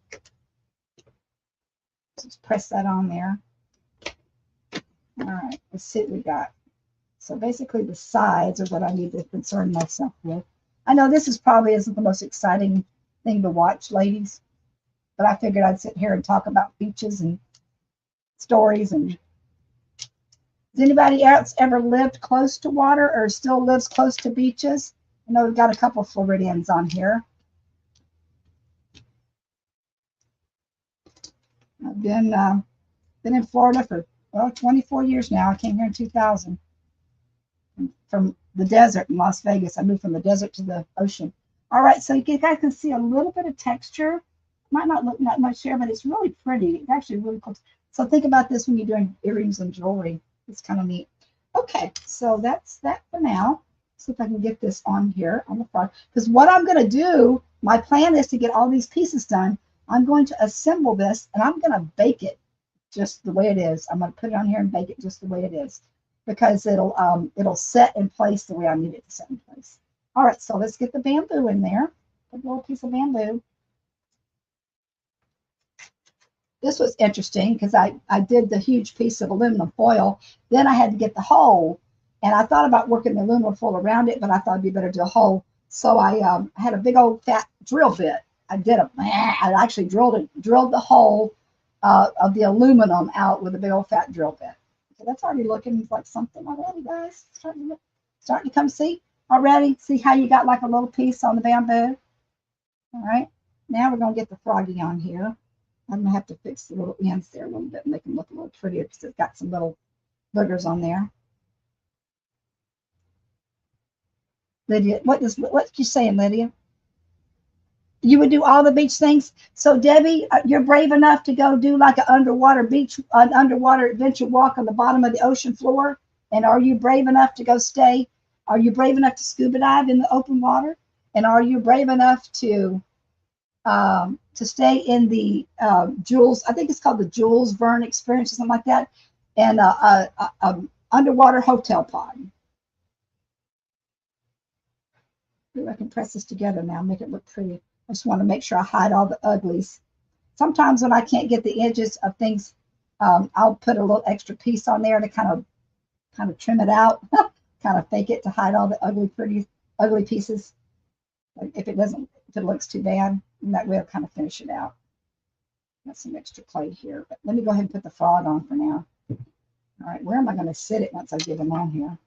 Just press that on there. All right, let's see what we got. So basically the sides are what I need to concern myself with. I know this is probably isn't the most exciting thing to watch, ladies, but I figured I'd sit here and talk about beaches and stories. And has anybody else ever lived close to water or still lives close to beaches? I know we've got a couple of Floridians on here. I've been in Florida for 24 years now. I came here in 2000 from the desert in Las Vegas. I moved from the desert to the ocean. All right, so you guys can see a little bit of texture. Might not look that much here, but it's really pretty. It's actually really cool. So think about this when you're doing earrings and jewelry. It's kind of neat. Okay, so that's that for now. See if I can get this on here on the front. Because what I'm going to do, my plan is to get all these pieces done. I'm going to assemble this, and I'm going to bake it just the way it is. I'm going to put it on here and bake it just the way it is, because it'll set in place the way I need it to set in place. All right, so let's get the bamboo in there. A little piece of bamboo. This was interesting because I did the huge piece of aluminum foil. Then I had to get the hole, and I thought about working the aluminum foil around it, but I thought it'd be better to do a hole. So I had a big old fat drill bit. I actually drilled the hole of the aluminum out with a big old fat drill bit. So that's already looking like something already, guys. Starting to come see already. See how you got like a little piece on the bamboo. All right. Now we're gonna get the froggy on here. I'm gonna have to fix the little ends there a little bit and make them look a little prettier because it's got some little boogers on there. Lydia, what you saying, Lydia? You would do all the beach things. So Debbie, you're brave enough to go do like an underwater adventure walk on the bottom of the ocean floor. And are you brave enough to go stay? Are you brave enough to scuba dive in the open water? And are you brave enough to stay in the Jules? I think it's called the Jules Verne experience or something like that, and underwater hotel pod. Ooh, I can press this together now, make it look pretty. I just want to make sure I hide all the uglies. Sometimes when I can't get the edges of things, I'll put a little extra piece on there to kind of trim it out, kind of fake it to hide all the ugly pieces. If it looks too bad, and that way I'll kind of finish it out. Got some extra clay here, but let me go ahead and put the frog on for now. All right, where am I going to sit it once I get him on here?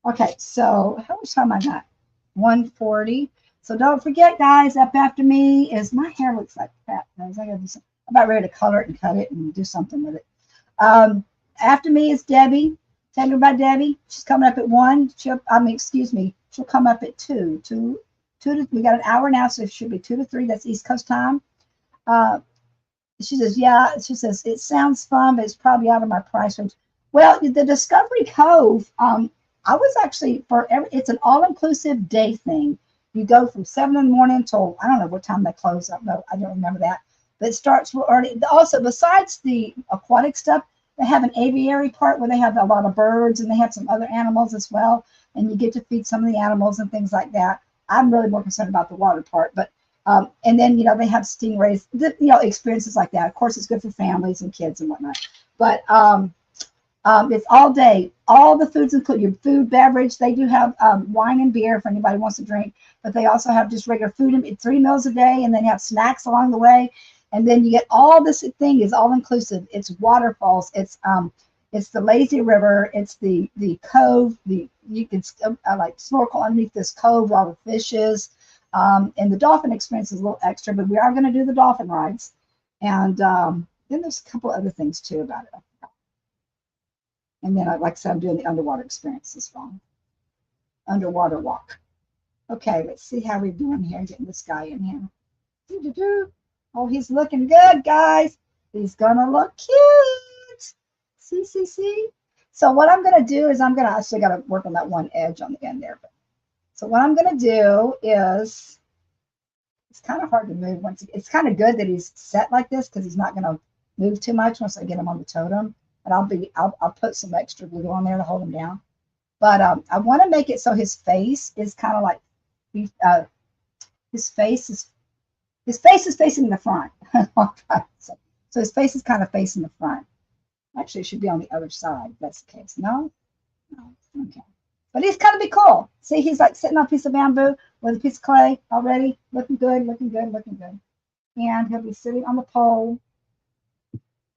Okay, so how much time I got? 1:40. So don't forget, guys, up after me is my hair looks like crap, guys. I gotta do something. I'm about ready to color it and cut it and do something with it. After me is Debbie. Tell me about Debbie. She's coming up at 1. She'll come up at 2. We got an hour now, so it should be 2 to 3. That's East Coast time. She says, yeah. She says, it sounds fun, but it's probably out of my price range. Well, the Discovery Cove, I was actually it's an all-inclusive day thing. You go from 7 in the morning till I don't know what time they close. I don't remember that. But it starts already. Also, besides the aquatic stuff, they have an aviary part where they have a lot of birds and they have some other animals as well. And you get to feed some of the animals and things like that. I'm really more concerned about the water part. But and then they have stingrays, experiences like that. Of course, it's good for families and kids and whatnot. But it's all day. All the foods include your food, beverage. They do have wine and beer for anybody who wants to drink, but they also have just regular food, 3 meals a day, and then you have snacks along the way. And then you get all this thing is all inclusive. It's waterfalls. It's the lazy river. It's the cove. You can like snorkel underneath this cove while the fish is. And the dolphin experience is a little extra, but we are going to do the dolphin rides. And then there's a couple other things too about it. And then, like I said, I'm doing the underwater experience as well. Underwater walk. Okay, let's see how we're doing here. Getting this guy in here. Oh, he's looking good, guys. He's going to look cute. See. So what I'm going to do is I still got to work on that one edge on the end there. So what I'm going to do is, it's kind of hard to move. It's kind of good that he's set like this because he's not going to move too much once I get him on the totem. And I'll put some extra glue on there to hold him down. But I want to make it so his face is kind of like his face is facing the front. So his face is kind of facing the front. Actually, it should be on the other side. If that's the case. No? No. Okay. But he's kind of be cool. See, he's like sitting on a piece of bamboo with a piece of clay already. Looking good, looking good, looking good. And he'll be sitting on the pole.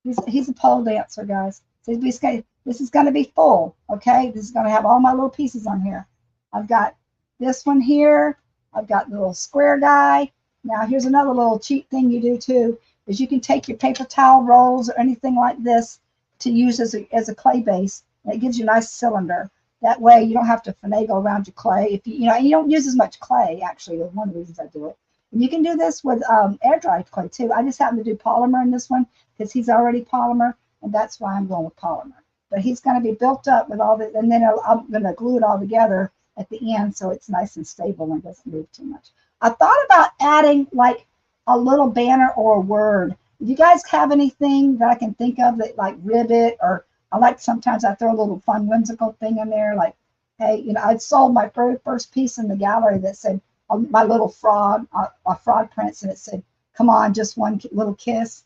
He's a pole dancer, guys. So this is going to be full, okay? This is going to have all my little pieces on here. I've got this one here. I've got the little square guy. Now, here's another little cheap thing you do, too, is you can take your paper towel rolls or anything like this to use as a clay base, and it gives you a nice cylinder. That way, you don't have to finagle around your clay. If you know, and you don't use as much clay, actually, that's one of the reasons I do it. And you can do this with air-dried clay, too. I just happen to do polymer in this one because he's already polymer, and that's why I'm going with polymer. But he's going to be built up with all the, and then I'm going to glue it all together at the end so it's nice and stable and doesn't move too much. I thought about adding like a little banner or a word. Do you guys have anything that I can think of that like ribbit, or I like sometimes I throw a little fun whimsical thing in there, like, hey, you know, I'd sold my very first piece in the gallery that said my little frog, a frog prince, and it said, come on, just one little kiss.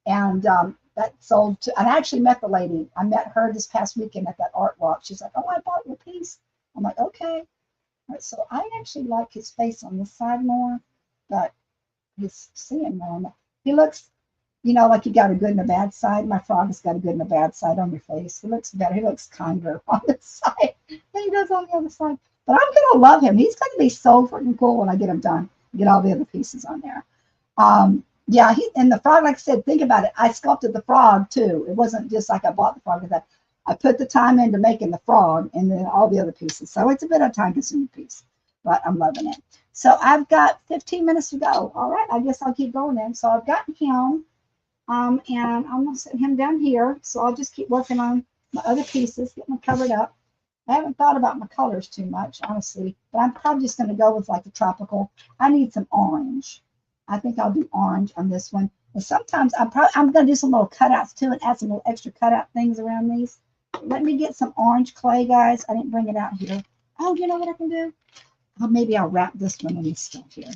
And that sold to, and I actually met the lady. I met her this past weekend at that art walk. She's like, oh, I bought your piece. I'm like, okay. All right, so I actually like his face on this side more, but he's seeing more. He looks, you know, like you got a good and a bad side. My frog has got a good and a bad side on your face. He looks better. He looks kinder on this side than he does on the other side. But I'm going to love him. He's going to be so freaking cool when I get him done. Get all the other pieces on there. Yeah, and the frog, like I said, think about it. I sculpted the frog, too. It wasn't just like I bought the frog. I put the time into making the frog and then all the other pieces. So it's a bit of a time-consuming piece, but I'm loving it. So I've got 15 minutes to go. All right, I guess I'll keep going then. So I've got him, and I'm going to set him down here. So I'll just keep working on my other pieces, get them covered up. I haven't thought about my colors too much, honestly, but I'm probably just going to go with like the tropical. I need some orange. I think I'll do orange on this one. And sometimes I'm going to do some little cutouts too and add some little extra cutout things around these. Let me get some orange clay, guys. I didn't bring it out here. Oh, you know what I can do? Oh, maybe I'll wrap this one in this stuff here.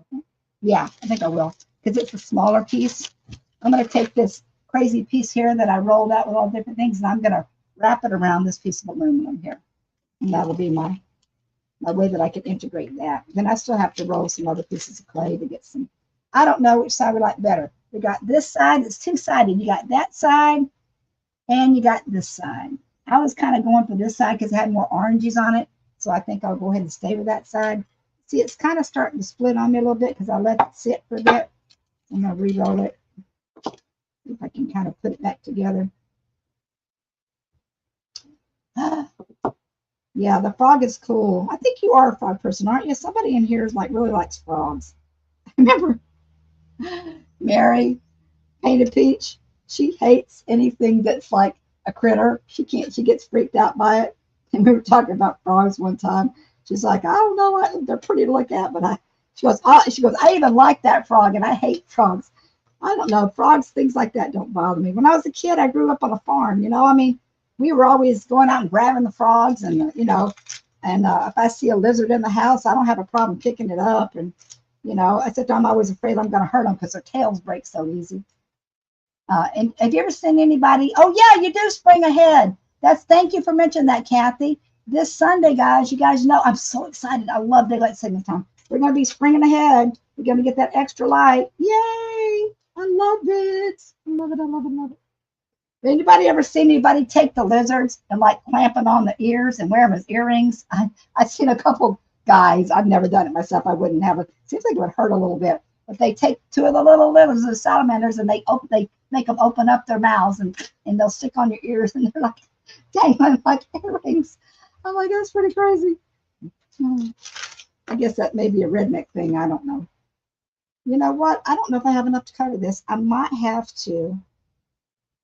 Okay. Yeah, I think I will, because it's a smaller piece. I'm going to take this crazy piece here that I rolled out with all different things, and I'm going to wrap it around this piece of aluminum here. And that'll be my way that I can integrate that. Then I still have to roll some other pieces of clay to get some. I don't know which side we like better. We got this side. It's two-sided. You got that side, and you got this side. I was kind of going for this side because it had more oranges on it. So I think I'll go ahead and stay with that side. See, it's kind of starting to split on me a little bit because I let it sit for a bit. I'm going to re-roll it. See if I can kind of put it back together. Yeah, the frog is cool. I think you are a frog person, aren't you? Somebody in here is like really likes frogs. Remember Mary, Painted Peach? She hates anything that's like a critter. She gets freaked out by it. And we were talking about frogs one time. She's like, I don't know, they're pretty to look at, but she goes, I even like that frog, and I hate frogs. I don't know, frogs, things like that don't bother me. When I was a kid, I grew up on a farm, you know, I mean, we were always going out and grabbing the frogs, and, you know, and if I see a lizard in the house, I don't have a problem picking it up. And, you know, except I'm always afraid I'm going to hurt them because their tails break so easy. And have you ever seen anybody? Oh, yeah, you do spring ahead. Thank you for mentioning that, Kathy. This Sunday, guys, you guys know, I'm so excited. I love daylight savings time. We're going to be springing ahead. We're going to get that extra light. Yay! I love it. I love it. I love it. I love it. Anybody ever seen anybody take the lizards and like clamp them on the ears and wear them as earrings? I've seen a couple guys. I've never done it myself. I wouldn't have it. Seems like it would hurt a little bit. But they take two of the little lizards, the salamanders, and they make them open up their mouths and they'll stick on your ears, and they're like dangling like earrings. I'm like, that's pretty crazy. I guess that may be a redneck thing. I don't know. You know what? I don't know if I have enough to cover this. I might have to.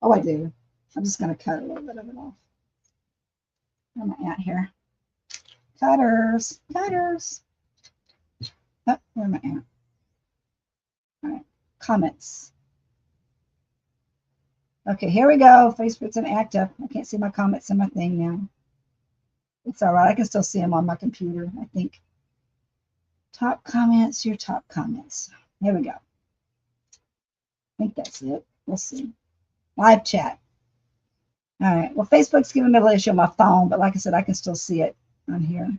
Oh, I do. I'm just going to cut a little bit of it off. Where am I at here? Cutters. Cutters. Oh, where am I at? All right. Comments. Okay, here we go. Facebook's inactive. I can't see my comments in my thing now. It's all right. I can still see them on my computer, I think. Top comments, your top comments. Here we go. I think that's it. We'll see. Live chat. All right. Well, Facebook's giving me a little issue on my phone, but like I said, I can still see it on here.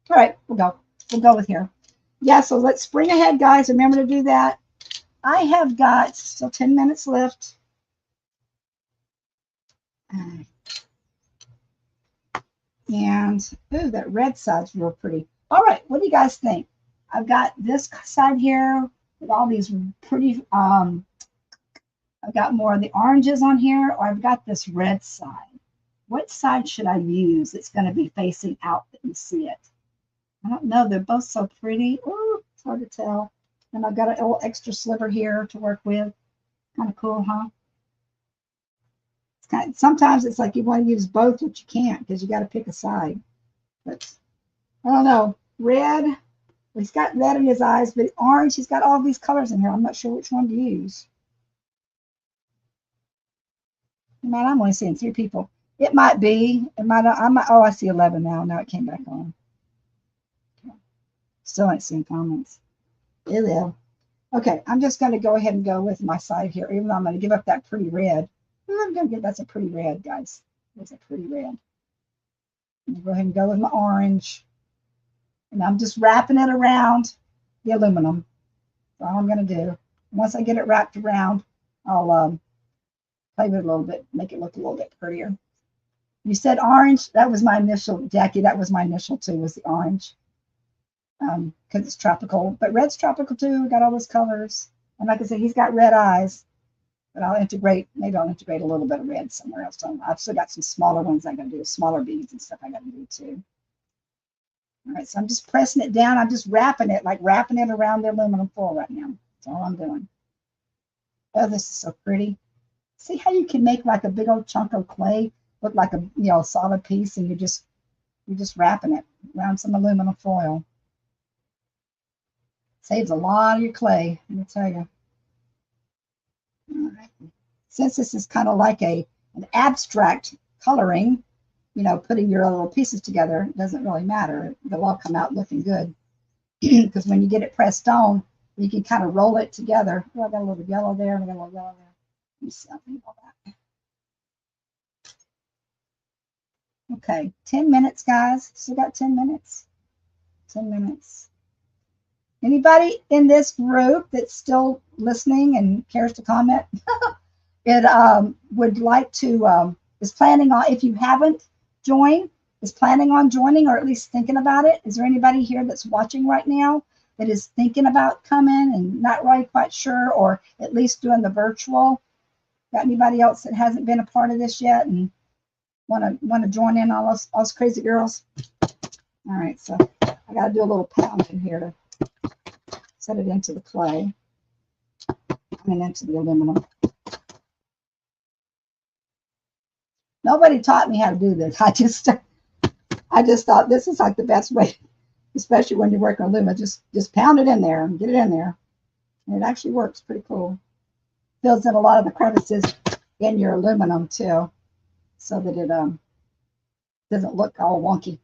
All right, we'll go. We'll go with here. Yeah, so let's spring ahead, guys. Remember to do that. I have got still 10 minutes left. And, ooh, that red side's real pretty. All right, what do you guys think? I've got this side here with all these pretty, I've got more of the oranges on here, or I've got this red side. What side should I use? It's going to be facing out that you see it. I don't know. They're both so pretty. Ooh, it's hard to tell. And I've got a little extra sliver here to work with. Kind of cool, huh? Sometimes it's like you want to use both, but you can't because you got to pick a side. But I don't know. Red. He's got red in his eyes, but orange. He's got all these colors in here. I'm not sure which one to use. Man, I'm only seeing 3 people. It might be. It might. Oh, I see 11 now. Now it came back on. Still ain't seeing comments. It will. Okay, I'm just going to go ahead and go with my side here, even though I'm going to give up that pretty red. I'm going to get that's a pretty red, guys. That's a pretty red. I'm going to go ahead and go with my orange. And I'm just wrapping it around the aluminum. That's all I'm going to do. Once I get it wrapped around, I'll play with it a little bit, make it look a little bit prettier. You said orange. That was my initial, Jackie. That was my initial too, was the orange. Because it's tropical. But red's tropical too. Got all those colors. And like I said, he's got red eyes. But I'll integrate, maybe I'll integrate a little bit of red somewhere else. I've still got some smaller ones I got to do, smaller beads and stuff I got to do too. All right, so I'm just pressing it down. I'm just wrapping it, like wrapping it around the aluminum foil right now. That's all I'm doing. Oh, this is so pretty. See how you can make like a big old chunk of clay look like a solid piece, and you're just wrapping it around some aluminum foil. Saves a lot of your clay, let me tell you. All right. Since this is kind of like an abstract coloring, putting your little pieces together doesn't really matter. They'll all come out looking good. Because when you get it pressed on, you can kind of roll it together. Oh, I got a little yellow there, and I got a little yellow there. Let me see, I'll think about that. Okay, 10 minutes, guys. Still got 10 minutes. 10 minutes. Anybody in this group that's still listening and cares to comment? It would like to, is planning on, if you haven't joined, is planning on joining or at least thinking about it. Is there anybody here that's watching right now that is thinking about coming and not really quite sure, or at least doing the virtual? Got anybody else that hasn't been a part of this yet and want to join in all us crazy girls? All right, so I got to do a little pounding here to set it into the clay. Into the aluminum. Nobody taught me how to do this. I just thought this is like the best way, especially when you're working on aluminum. Just pound it in there and get it in there. And it actually works pretty cool. Fills in a lot of the crevices in your aluminum too, so that it doesn't look all wonky.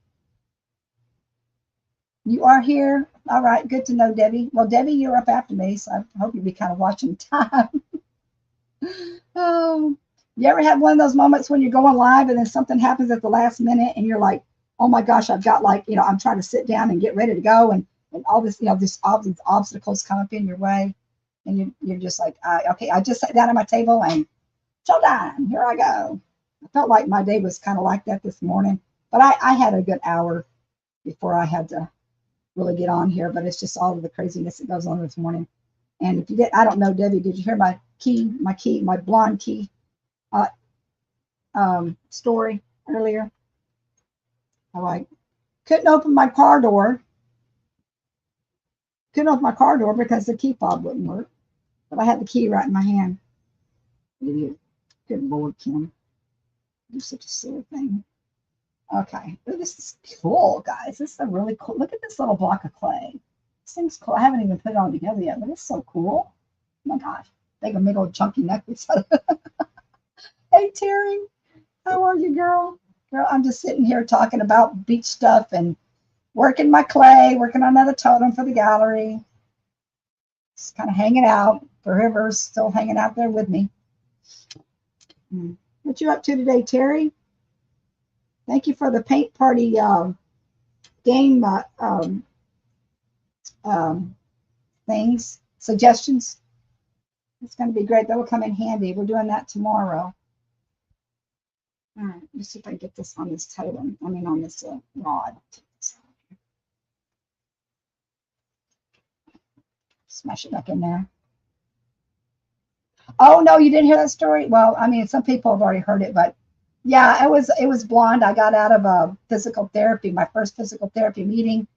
You are here. All right, good to know, Debbie. Well, Debbie, you're up after me, so I hope you'll be kind of watching time. Oh, you ever have one of those moments when you're going live and then something happens at the last minute and you're like, oh my gosh, I've got I'm trying to sit down and get ready to go, and all this, all these obstacles come up in your way, and you're just like, okay, I just sat down at my table and showtime, here I go. I felt like my day was kind of like that this morning, but I had a good hour before I had to really get on here, but it's just all of the craziness that goes on this morning. And if you did, I don't know, Debbie, did you hear my blonde key story earlier? I couldn't open my car door. Couldn't open my car door because the key fob wouldn't work. But I had the key right in my hand. Idiot. Good Lord, Kim. You're such a silly thing. Okay. Ooh, this is cool, guys. This is a really cool. Look at this little block of clay. This thing's cool. I haven't even put it all together yet, but it's so cool. Oh my gosh. Take a big old chunky necklace. Hey, Terry. How are you, girl? Girl, I'm just sitting here talking about beach stuff and working my clay, working on another totem for the gallery. Just kind of hanging out. Forever's still hanging out there with me. What you up to today, Terry? Thank you for the paint party game things, suggestions. It's going to be great. That will come in handy. We're doing that tomorrow. All right, let's see if I can get this on this totem. I mean, on this rod. Smash it back in there. Oh no, you didn't hear that story? Well, I mean, some people have already heard it, but yeah, it was blonde. I got out of a physical therapy, my first physical therapy meeting.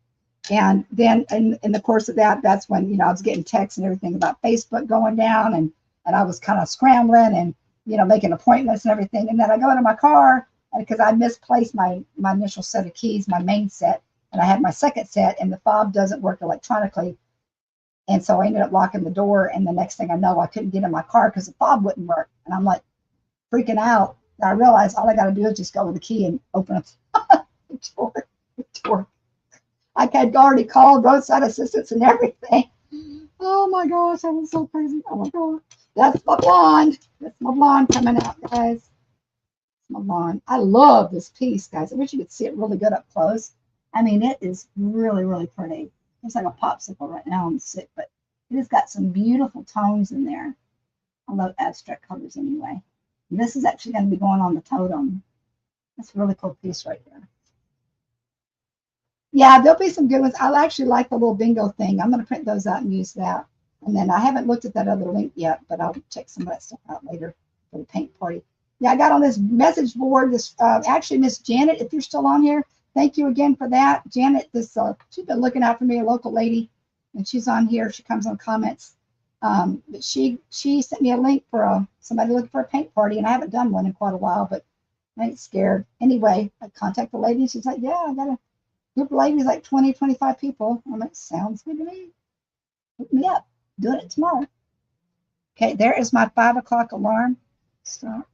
And then in the course of that, that's when, I was getting texts and everything about Facebook going down, and I was kind of scrambling and, making appointments and everything. And then I go into my car because I misplaced my initial set of keys, my main set, and I had my second set, and the fob doesn't work electronically. And so I ended up locking the door, and the next thing I know, I couldn't get in my car because the fob wouldn't work. And I'm like freaking out. And I realized all I got to do is just go with the key and open up the door. I had already called roadside assistance and everything. Oh my gosh, that was so crazy. Oh my God. That's my blonde. That's my blonde coming out, guys. That's my blonde. I love this piece, guys. I wish you could see it really good up close. I mean, it is really, really pretty. It's like a popsicle right now. I'm sick, but it has got some beautiful tones in there. I love abstract colors anyway. And this is actually going to be going on the totem. That's a really cool piece right there. Yeah, there'll be some good ones. I actually like the little bingo thing. I'm going to print those out and use that. And then I haven't looked at that other link yet, but I'll check some of that stuff out later for the paint party. Yeah, I got on this message board. This actually, Miss Janet, if you're still on here, thank you again for that. Janet, she's been looking out for me, a local lady, and she's on here. She comes on comments. But she sent me a link for somebody looking for a paint party, and I haven't done one in quite a while, but I ain't scared. Anyway, I contacted the lady, and she's like, yeah, I got a group of ladies, like 20, 25 people. I'm like, sounds good to me. Hook me up. Doing it tomorrow. Okay, there is my 5 o'clock alarm. So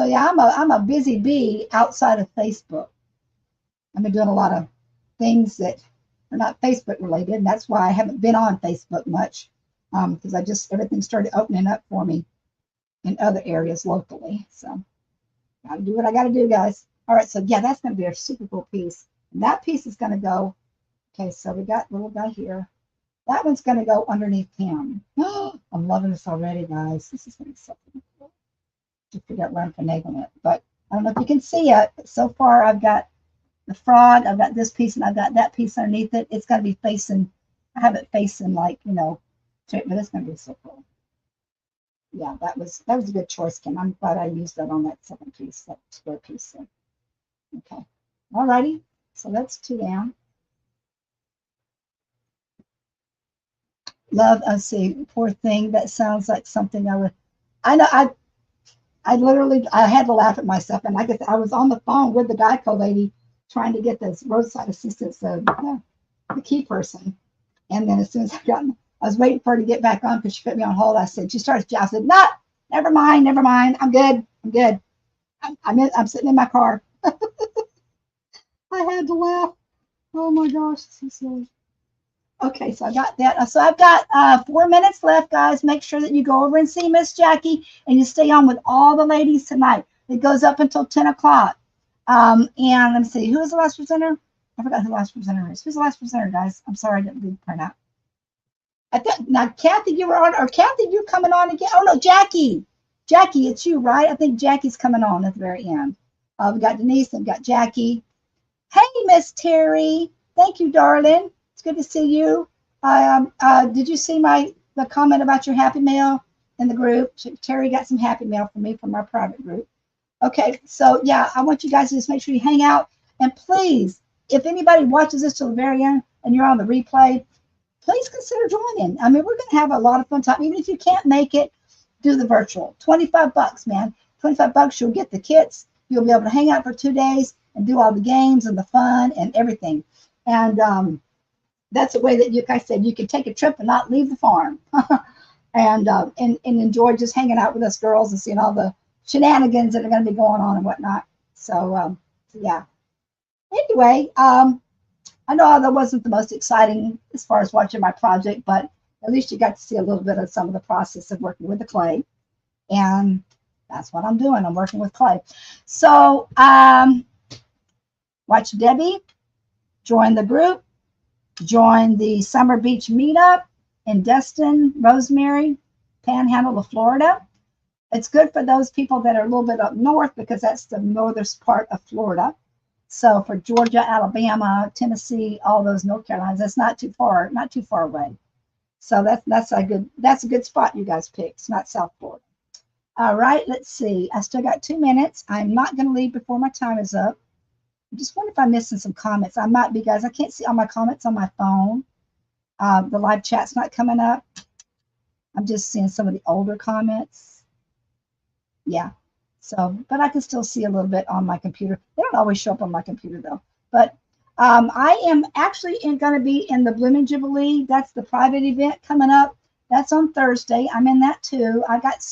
yeah, I'm a busy bee outside of Facebook. I've been doing a lot of things that are not Facebook related, and that's why I haven't been on Facebook much, because everything started opening up for me in other areas locally. So gotta do what I gotta do, guys. All right, so yeah, that's gonna be a super cool piece. And that piece is gonna go. Okay, so we got little guy here. That one's gonna go underneath him. I'm loving this already, guys. This is gonna be something cool. To figure out where I'm finagling it, but I don't know if you can see it. But so far, I've got the frog, I've got this piece, and I've got that piece underneath it. It's gonna be facing. I have it facing like straight, but it's gonna be so cool. Yeah, that was a good choice, Kim. I'm glad I used that on that second piece, that square piece there. Okay, all righty. So that's 2 down. Love, I see. Poor thing. That sounds like something I would. I know. I literally, I had to laugh at myself, and I was on the phone with the Geico lady trying to get this roadside assistance, the key person, and then as soon as I was waiting for her to get back on because she put me on hold. I said, I said, no, never mind, I'm good, I'm sitting in my car. I had to laugh. Oh my gosh, so silly. Okay, so I got that. So I've got 4 minutes left, guys. Make sure that you go over and see Miss Jackie, and you stay on with all the ladies tonight. It goes up until 10 o'clock. And let me see, who is the last presenter? I forgot who the last presenter is. Who's the last presenter, guys? I'm sorry, I didn't leave the print out. Now, Kathy, you were on, or Kathy, you're coming on again. Oh no, Jackie. Jackie, it's you, right? I think Jackie's coming on at the very end. We got Denise and we got Jackie. Hey, Miss Terry. Thank you, darling. It's good to see you. Did you see the comment about your happy mail in the group? Terry got some happy mail from me from our private group. Okay, so yeah, I want you guys to just make sure you hang out. And please, if anybody watches this till the very end and you're on the replay, please consider joining. I mean, we're going to have a lot of fun time. Even if you can't make it, do the virtual. $25, man. $25, you'll get the kits. You'll be able to hang out for 2 days and do all the games and the fun and everything. And that's a way that, like I said, you can take a trip and not leave the farm. and enjoy just hanging out with us girls and seeing all the shenanigans that are going to be going on and whatnot. So yeah. Anyway, I know that wasn't the most exciting as far as watching my project, but at least you got to see a little bit of some of the process of working with the clay. And that's what I'm doing. I'm working with clay. So watch Debbie, join the group, join the Summer Beach meetup in Destin, Rosemary, Panhandle of Florida. It's good for those people that are a little bit up north because that's the northernest part of Florida. So for Georgia, Alabama, Tennessee, all those North Carolinas, that's not too far away. So that's a good spot you guys picked. It's not South Florida. All right, let's see. I still got 2 minutes. I'm not going to leave before my time is up. I just wonder if I'm missing some comments. I might be, guys. I can't see all my comments on my phone. The live chat's not coming up. I'm just seeing some of the older comments. Yeah. So, but I can still see a little bit on my computer. They don't always show up on my computer though. But I am actually going to be in the Blooming Jubilee. That's the private event coming up. That's on Thursday. I'm in that too. I got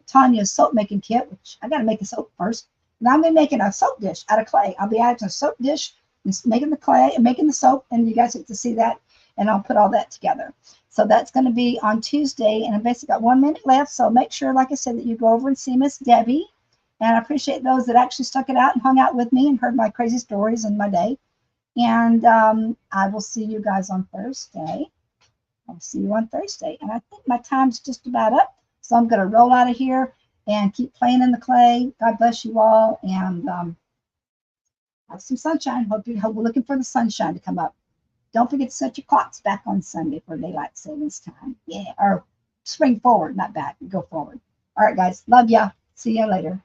Tanya's soap making kit, which I got to make a soap first. And I'm going to be making a soap dish out of clay. I'll be adding a soap dish and making the clay and making the soap, and you guys get to see that. And I'll put all that together. So that's going to be on Tuesday, and I've basically got 1 minute left. So make sure, like I said, that you go over and see Miss Debbie. And I appreciate those that actually stuck it out and hung out with me and heard my crazy stories in my day. And I will see you guys on Thursday. I'll see you on Thursday. And I think my time's just about up. So I'm going to roll out of here and keep playing in the clay. God bless you all. And have some sunshine. Hope we're looking for the sunshine to come up. Don't forget to set your clocks back on Sunday for daylight savings time. Yeah, or spring forward, not back. Go forward. All right, guys. Love ya. See ya later.